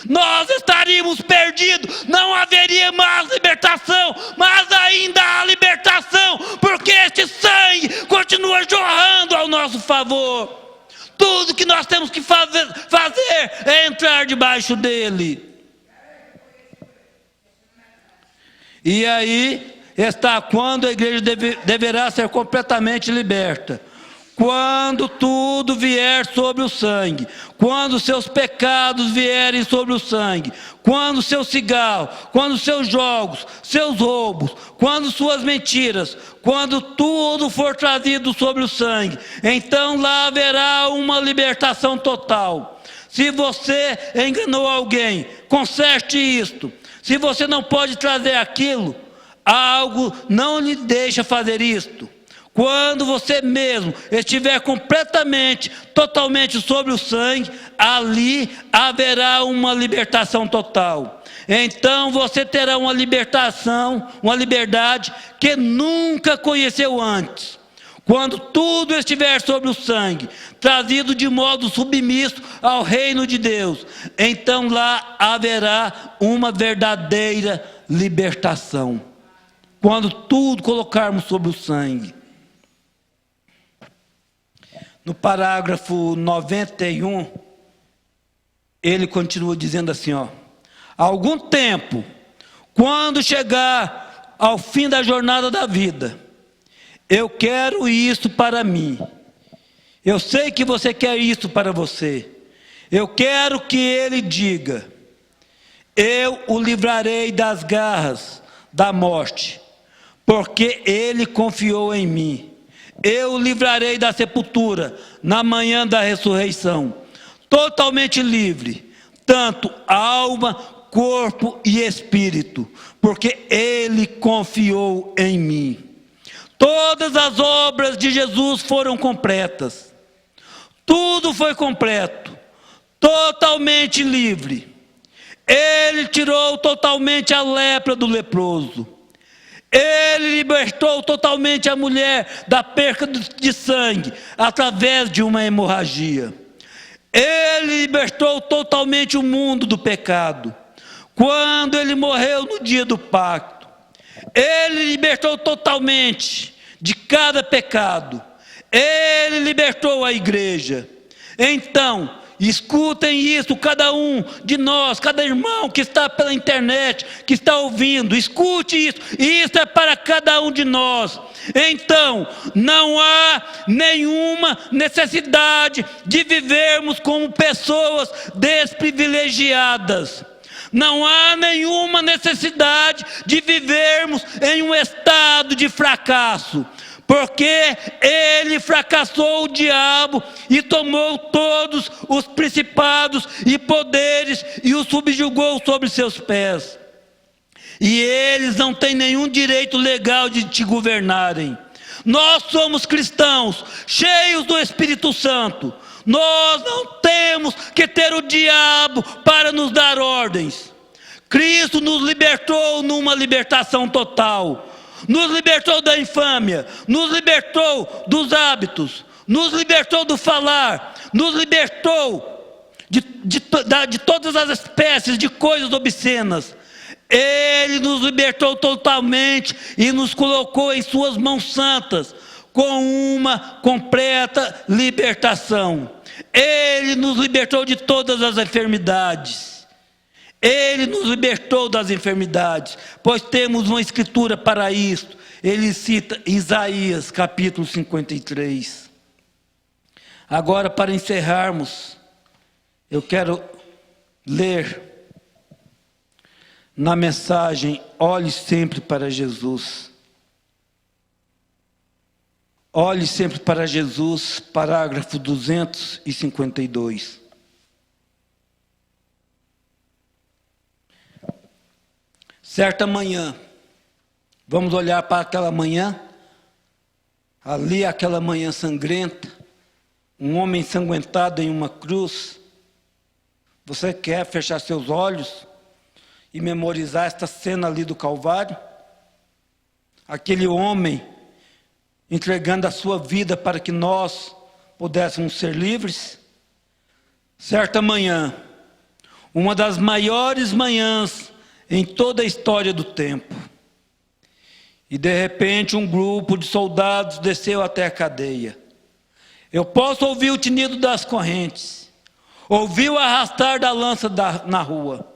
Nós estaríamos perdidos, não haveria mais libertação, mas ainda há libertação, porque este sangue continua jorrando ao nosso favor. tudo que nós temos que fazer é entrar debaixo dele. E aí está quando a igreja deverá ser completamente liberta. Quando tudo vier sobre o sangue, quando seus pecados vierem sobre o sangue, quando seu cigarro, quando seus jogos, seus roubos, quando suas mentiras, quando tudo for trazido sobre o sangue, então lá haverá uma libertação total. Se você enganou alguém, conserte isto. Se você não pode trazer aquilo, algo não lhe deixa fazer isto. Quando você mesmo estiver completamente, totalmente sobre o sangue, ali haverá uma libertação total. Então você terá uma libertação, uma liberdade que nunca conheceu antes. Quando tudo estiver sobre o sangue, trazido de modo submisso ao reino de Deus, então lá haverá uma verdadeira libertação. Quando tudo colocarmos sobre o sangue. No parágrafo 91, ele continua dizendo assim, ó: há algum tempo, quando chegar ao fim da jornada da vida, eu quero isso para mim. Eu sei que você quer isso para você. Eu quero que ele diga: eu o livrarei das garras da morte, porque ele confiou em mim. Eu o livrarei da sepultura na manhã da ressurreição, totalmente livre, tanto alma, corpo e espírito, porque ele confiou em mim. Todas as obras de Jesus foram completas. Tudo foi completo, totalmente livre. Ele tirou totalmente a lepra do leproso. Ele libertou totalmente a mulher da perca de sangue através de uma hemorragia. Ele libertou totalmente o mundo do pecado. Quando ele morreu no dia do pacto, ele libertou totalmente de cada pecado. Ele libertou a igreja. Então, escutem isso, cada um de nós, cada irmão que está pela internet, que está ouvindo, escute isso. Isso é para cada um de nós. Então, não há nenhuma necessidade de vivermos como pessoas desprivilegiadas. Não há nenhuma necessidade de vivermos em um estado de fracasso, porque ele fracassou o diabo e tomou todos os principados e poderes e os subjugou sobre seus pés. E eles não têm nenhum direito legal de te governarem. Nós somos cristãos, cheios do Espírito Santo. Nós não temos que ter o diabo para nos dar ordens. Cristo nos libertou numa libertação total. Nos libertou da infâmia, nos libertou dos hábitos, nos libertou do falar, nos libertou de todas as espécies de coisas obscenas. Ele nos libertou totalmente e nos colocou em suas mãos santas, com uma completa libertação. Ele nos libertou de todas as enfermidades. Ele nos libertou das enfermidades, pois temos uma escritura para isso. Ele cita Isaías capítulo 53. Agora, para encerrarmos, eu quero ler na mensagem Olhe Sempre para Jesus. Olhe sempre para Jesus, parágrafo 252. Certa manhã, vamos olhar para aquela manhã, ali aquela manhã sangrenta, um homem ensanguentado em uma cruz. Você quer fechar seus olhos e memorizar esta cena ali do Calvário? Aquele homem entregando a sua vida para que nós pudéssemos ser livres. Certa manhã, uma das maiores manhãs em toda a história do tempo. E de repente um grupo de soldados desceu até a cadeia. Eu posso ouvir o tinido das correntes, ouvir o arrastar da lança na rua.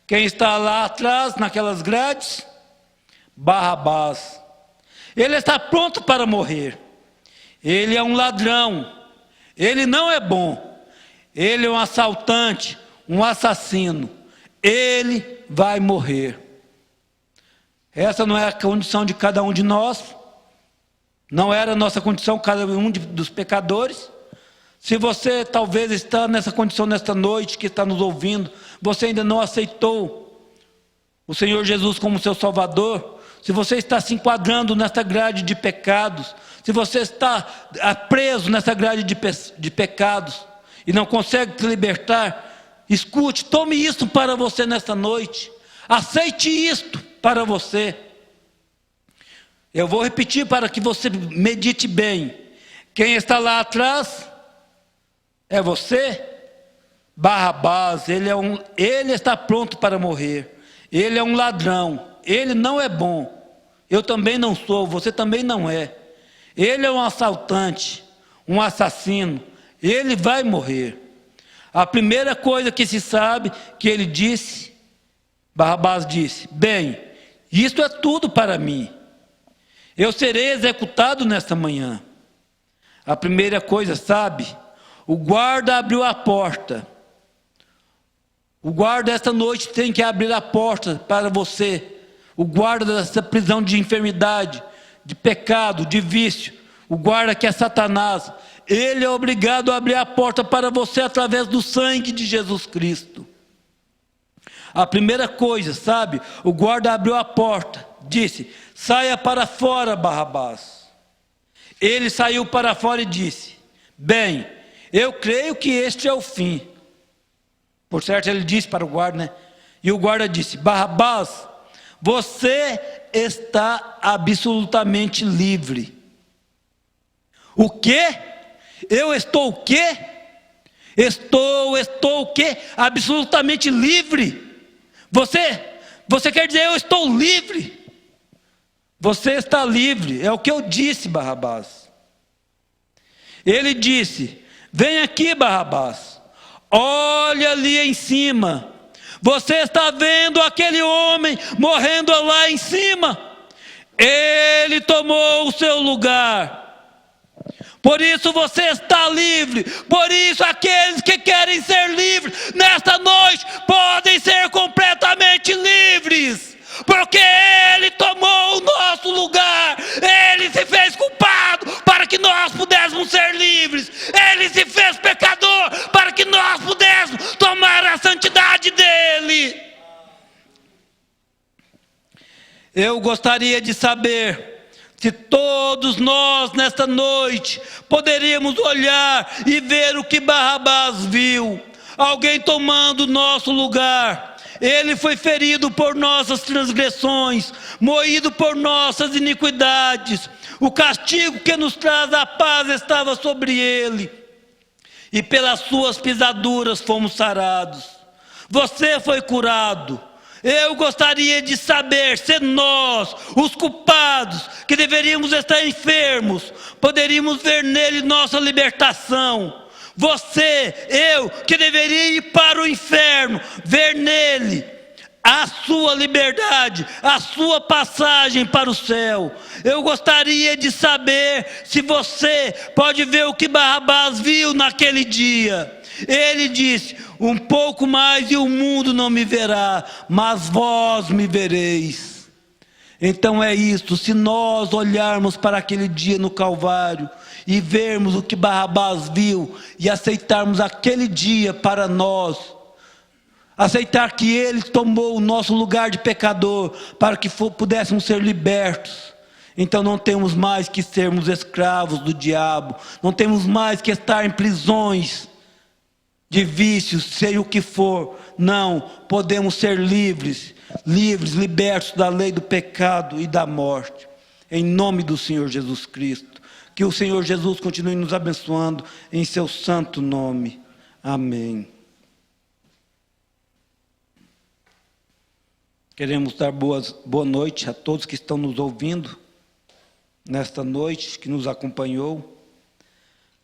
Quem está lá atrás, naquelas grades? Barrabás. Ele está pronto para morrer. Ele é um ladrão. Ele não é bom. Ele é um assaltante, um assassino. Ele vai morrer. Essa não é a condição de cada um de nós? Não era a nossa condição, cada um dos pecadores? Se você talvez está nessa condição nesta noite, que está nos ouvindo, você ainda não aceitou o Senhor Jesus como seu Salvador, se você está se enquadrando nesta grade de pecados, se você está preso nessa grade de pecados e não consegue se libertar, escute, tome isto para você nesta noite, aceite isto para você. Eu vou repetir para que você medite bem. Quem está lá atrás é você. Barrabás, ele está pronto para morrer. Ele é um ladrão. Ele não é bom. Eu também não sou, você também não é. Ele é um assaltante, um assassino. Ele vai morrer. A primeira coisa que se sabe que ele disse, Barrabás disse: bem, isto é tudo para mim. Eu serei executado nesta manhã. A primeira coisa, sabe? O guarda abriu a porta. O guarda esta noite tem que abrir a porta para você. O guarda dessa prisão de enfermidade, de pecado, de vício. O guarda que é Satanás. Ele é obrigado a abrir a porta para você através do sangue de Jesus Cristo. A primeira coisa, sabe? O guarda abriu a porta. Disse: saia para fora, Barrabás. Ele saiu para fora e disse: bem, eu creio que este é o fim. Por certo, ele disse para o guarda, né? E o guarda disse: Barrabás, você está absolutamente livre. O quê? Eu estou o quê? Estou o quê? Absolutamente livre. Você quer dizer eu estou livre? Você está livre, é o que eu disse, Barrabás. Ele disse: vem aqui, Barrabás, olha ali em cima. Você está vendo aquele homem morrendo lá em cima? Ele tomou o seu lugar. Por isso você está livre. Por isso aqueles que querem ser livres nesta noite podem ser completamente livres. Porque Ele tomou o nosso lugar. Ele se fez culpado para que nós pudéssemos ser livres. Ele se fez pecador para que nós pudéssemos tomar a santidade dEle. Eu gostaria de saber se todos nós nesta noite poderíamos olhar e ver o que Barrabás viu. Alguém tomando o nosso lugar. Ele foi ferido por nossas transgressões, moído por nossas iniquidades. O castigo que nos traz a paz estava sobre ele, e pelas suas pisaduras fomos sarados. Você foi curado. Eu gostaria de saber se nós, os culpados, que deveríamos estar enfermos, poderíamos ver nele nossa libertação. Você, eu, que deveria ir para o inferno, ver nele a sua liberdade, a sua passagem para o céu. Eu gostaria de saber se você pode ver o que Barrabás viu naquele dia. Ele disse: um pouco mais e o mundo não me verá, mas vós me vereis. Então é isso, se nós olharmos para aquele dia no Calvário e vermos o que Barrabás viu e aceitarmos aquele dia para nós, aceitar que Ele tomou o nosso lugar de pecador para que pudéssemos ser libertos, então não temos mais que sermos escravos do diabo, não temos mais que estar em prisões de vícios, seja o que for. Não, podemos ser livres, libertos da lei do pecado e da morte, em nome do Senhor Jesus Cristo. Que o Senhor Jesus continue nos abençoando em seu santo nome. Amém. Queremos dar boa noite a todos que estão nos ouvindo nesta noite, que nos acompanhou.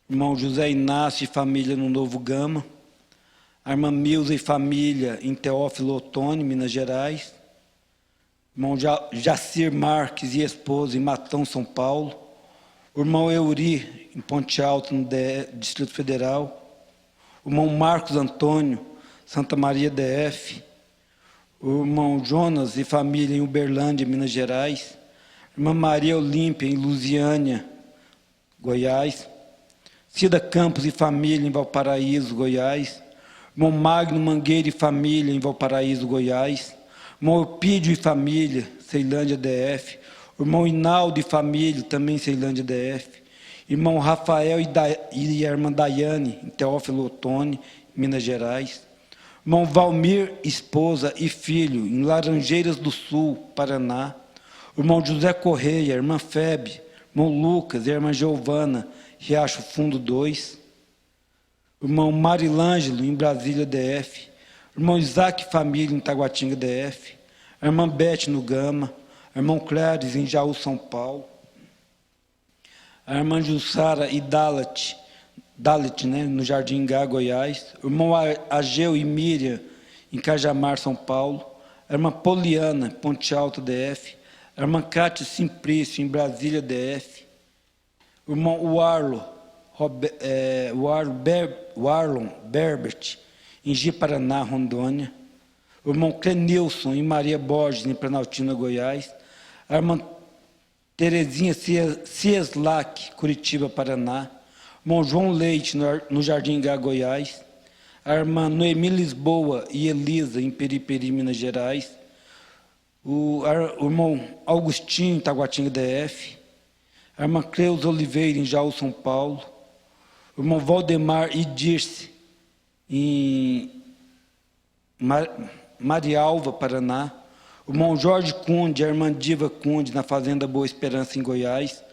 Irmão José Inácio e família no Novo Gama. A irmã Milza e família em Teófilo Otoni, Minas Gerais. Irmão Jacir Marques e esposa em Matão, São Paulo. O irmão Euri, em Ponte Alta, no Distrito Federal. O irmão Marcos Antônio, Santa Maria DF. O irmão Jonas e família em Uberlândia, Minas Gerais. Irmã Maria Olímpia, em Lusiânia, Goiás. Cida Campos e família em Valparaíso, Goiás. Irmão Magno Mangueira e família em Valparaíso, Goiás. Irmão Eupídio e família, Ceilândia DF. Irmão Inaldo e família, também Ceilândia DF. Irmão Rafael e a irmã Daiane, em Teófilo Otoni, Minas Gerais. Irmão Valmir, esposa e filho, em Laranjeiras do Sul, Paraná. Irmão José Correia, irmã Febe, irmão Lucas e a irmã Giovana, Riacho Fundo 2. Irmão Marilângelo, em Brasília DF. Irmão Isaac Família, em Taguatinga DF. A irmã Bete, no Gama. A irmã Clares, em Jaú, São Paulo. A irmã Jussara e Dalit, né, no Jardim Gá, Goiás. O irmão Ageu e Miriam, em Cajamar, São Paulo. A irmã Poliana, Ponte Alta DF. A irmã Cátia Simplício, em Brasília DF. O irmão Warlon Berbert, em Ji-Paraná, Rondônia. O irmão Clenilson, em Maria Borges, em Planaltina, Goiás. A irmã Terezinha Cieslac, Curitiba, Paraná. O irmão João Leite, no Jardim Gá, Goiás. A irmã Noemi Lisboa e Elisa, em Periperi, Minas Gerais. O irmão Augustinho, em Taguatinga DF. A irmã Cleusa Oliveira, em Jaú, São Paulo. O irmão Valdemar e Dirce, em Marialva, Paraná. O irmão Jorge Cunde, a irmã Diva Cunde, na Fazenda Boa Esperança, em Goiás.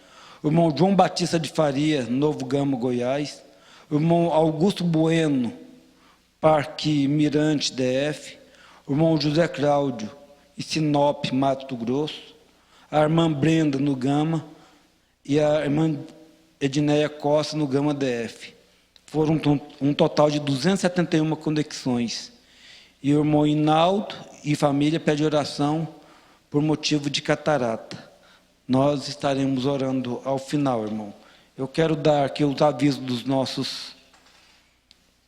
O irmão João Batista de Faria, Novo Gama, Goiás. O irmão Augusto Bueno, Parque Mirante, DF. O irmão José Cláudio, em Sinop, Mato Grosso. A irmã Brenda, no Gama. E a irmã Edneia Costa, no Gama DF. Foram um total de 271 conexões. E o irmão Inaldo e família pede oração por motivo de catarata. Nós estaremos orando ao final, irmão. Eu quero dar aqui os avisos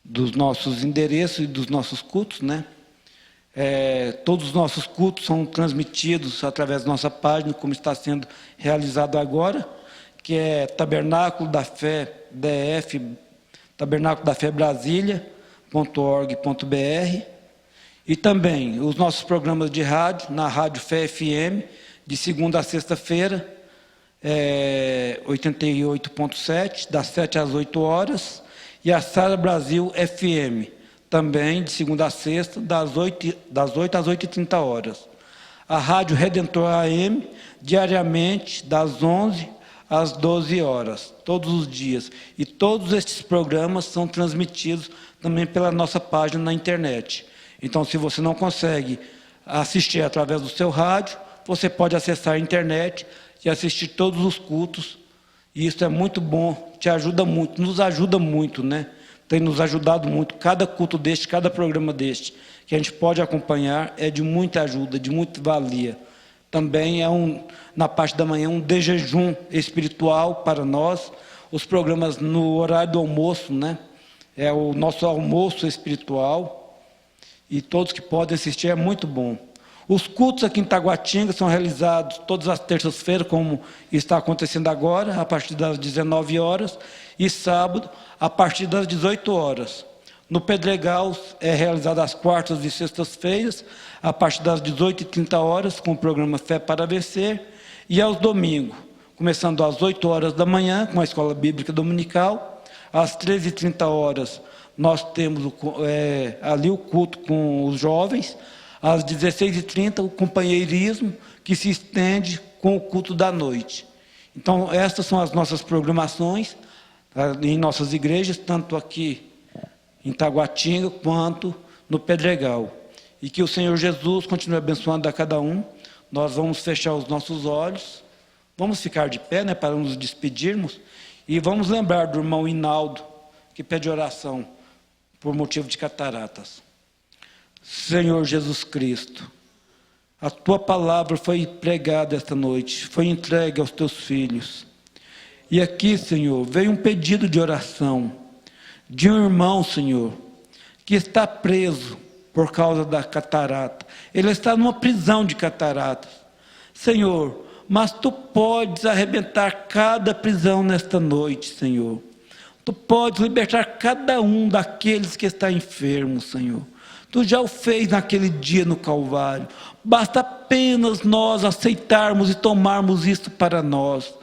dos nossos endereços e dos nossos cultos, né? Todos os nossos cultos são transmitidos através da nossa página, como está sendo realizado agora, que é Tabernáculo da Fé DF, Tabernáculo da Fé Brasília.org.br. E também os nossos programas de rádio, na Rádio Fé FM, de segunda a sexta-feira, 88.7, das 7 às 8 horas, e a Sara Brasil FM, também de segunda a sexta, das 8 às 8h30 horas. A Rádio Redentor AM, diariamente, das 11 às 12 horas, todos os dias. E todos estes programas são transmitidos também pela nossa página na internet. Então, se você não consegue assistir através do seu rádio, você pode acessar a internet e assistir todos os cultos. E isso é muito bom, te ajuda muito, nos ajuda muito, né? Tem nos ajudado muito. Cada culto deste, cada programa deste, que a gente pode acompanhar, é de muita ajuda, de muita valia. Também na parte da manhã, um de jejum espiritual para nós. Os programas no horário do almoço, né? É o nosso almoço espiritual. E todos que podem assistir, é muito bom. Os cultos aqui em Taguatinga são realizados todas as terças-feiras, como está acontecendo agora, a partir das 19 horas, e sábado, a partir das 18 horas. No Pedregal, é realizado às quartas e sextas-feiras, a partir das 18h30 horas, com o programa Fé para Vencer, e aos domingos, começando às 8 horas da manhã, com a Escola Bíblica Dominical, às 13h30 horas, nós temos ali o culto com os jovens, às 16h30 o companheirismo, que se estende com o culto da noite. Então, estas são as nossas programações em nossas igrejas, tanto aqui em Taguatinga quanto no Pedregal. E que o Senhor Jesus continue abençoando a cada um. Nós vamos fechar os nossos olhos, vamos ficar de pé, né, para nos despedirmos, E vamos lembrar do irmão Hinaldo, que pede oração por motivo de cataratas. Senhor Jesus Cristo, a tua palavra foi pregada esta noite, foi entregue aos teus filhos. E aqui, Senhor, veio um pedido de oração de um irmão, Senhor, que está preso por causa da catarata. Ele está numa prisão de cataratas. Senhor, mas tu podes arrebentar cada prisão nesta noite, Senhor. Tu podes libertar cada um daqueles que está enfermo, Senhor. Tu já o fez naquele dia no Calvário. Basta apenas nós aceitarmos e tomarmos isto para nós.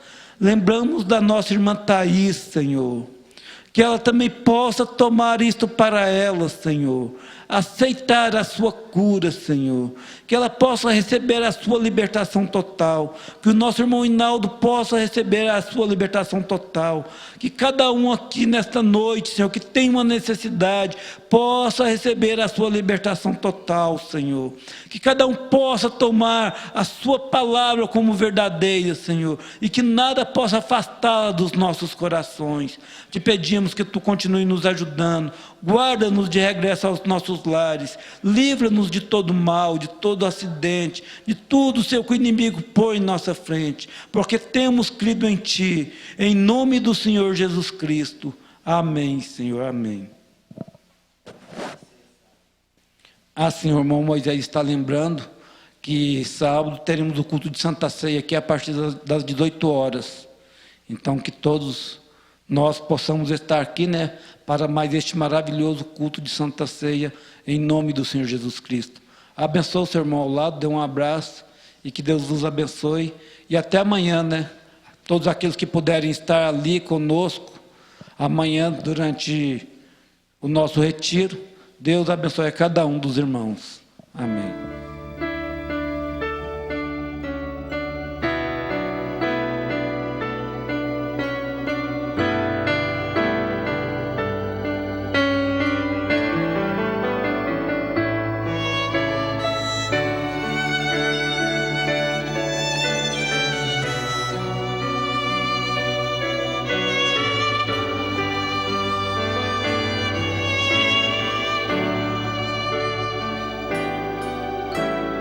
Lembramos da nossa irmã Thaís, Senhor. Que ela também possa tomar isto para ela, Senhor. Aceitar a sua cura, Senhor. Que ela possa receber a sua libertação total. Que o nosso irmão Hinaldo possa receber a sua libertação total. Que cada um aqui nesta noite, Senhor, que tem uma necessidade, possa receber a sua libertação total, Senhor. Que cada um possa tomar a sua palavra como verdadeira, Senhor. E que nada possa afastá-la dos nossos corações. Te pedimos que tu continue nos ajudando. Guarda-nos de regresso aos nossos lares. Livra-nos de todo mal, de todo acidente, de tudo, Senhor, que o inimigo põe em nossa frente. Porque temos crido em Ti. Em nome do Senhor Jesus Cristo. Amém, Senhor. Amém. Senhor, irmão Moisés está lembrando que sábado teremos o culto de Santa Ceia aqui a partir das 18 horas. Então, que todos nós possamos estar aqui, né, para mais este maravilhoso culto de Santa Ceia, em nome do Senhor Jesus Cristo. Abençoe o seu irmão ao lado, dê um abraço e que Deus nos abençoe. E até amanhã, né? Todos aqueles que puderem estar ali conosco, amanhã durante o nosso retiro, Deus abençoe a cada um dos irmãos. Amém.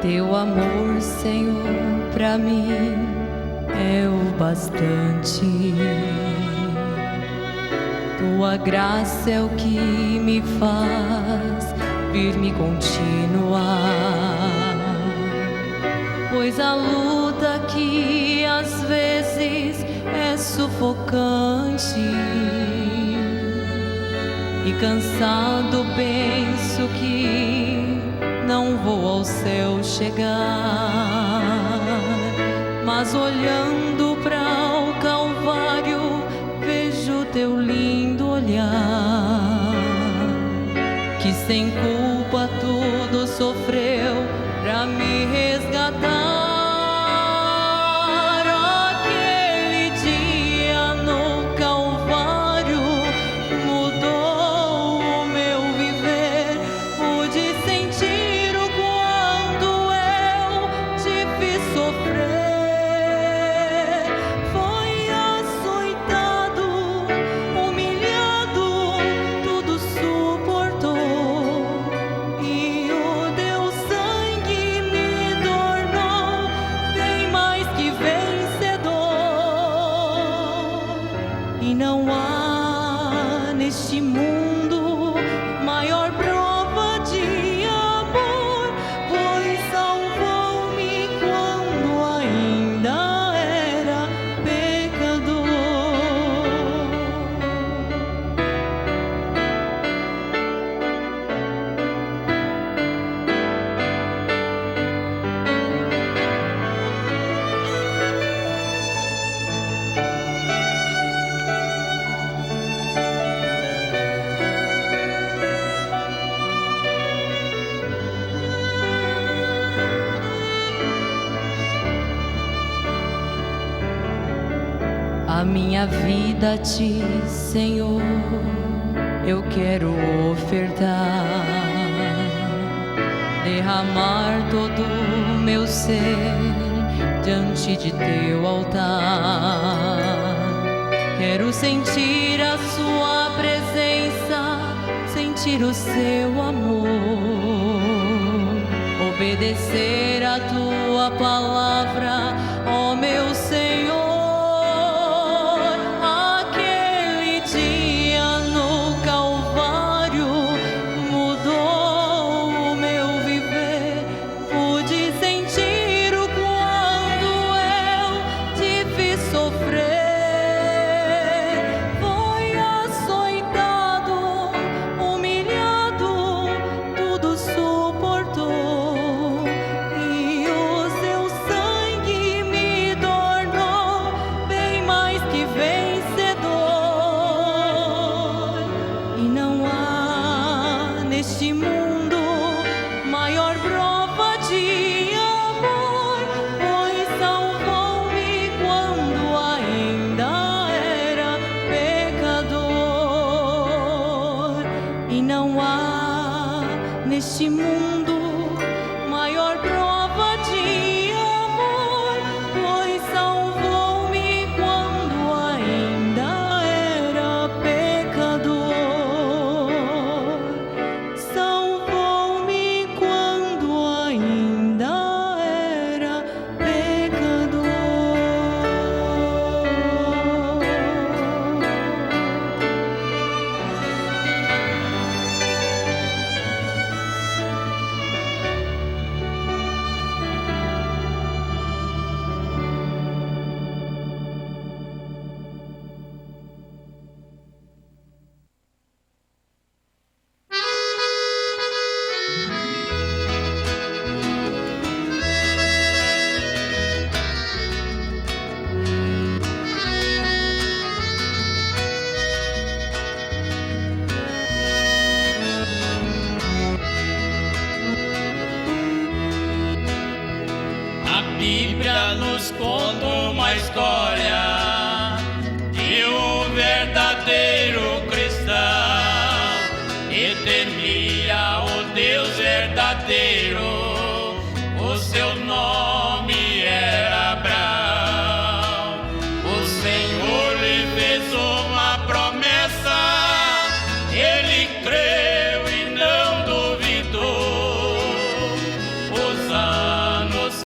Teu amor, Senhor, pra mim é o bastante. Tua graça é o que me faz firme continuar. Pois a luta aqui às vezes é sufocante. E cansado penso que não vou ao céu chegar, mas olhando para o Calvário vejo teu lindo olhar, que sem culpa tudo sofreu para me resgatar. Aquele dia no Calvário mudou o meu viver, pude sentir a minha vida a Ti, Senhor, eu quero ofertar, derramar todo o meu ser diante de Teu altar. Quero sentir a sua presença, sentir o seu amor, obedecer a tua palavra, ó meu Senhor. Aquele dia no Calvário mudou o meu viver. Pude sentir o quanto eu te fiz sofrer. Foi açoitado, humilhado, tudo suportou. E o seu sangue me tornou bem mais que vencedor. E não há neste mundo maior prova de amor, pois salvou-me quando ainda era pecador. E não há neste mundo maior prova de amor, pois salvou-me quando ainda era pecador. Salvou-me quando ainda era pecador. A Bíblia nos conta uma história de um verdadeiro cristão que temia o Deus verdadeiro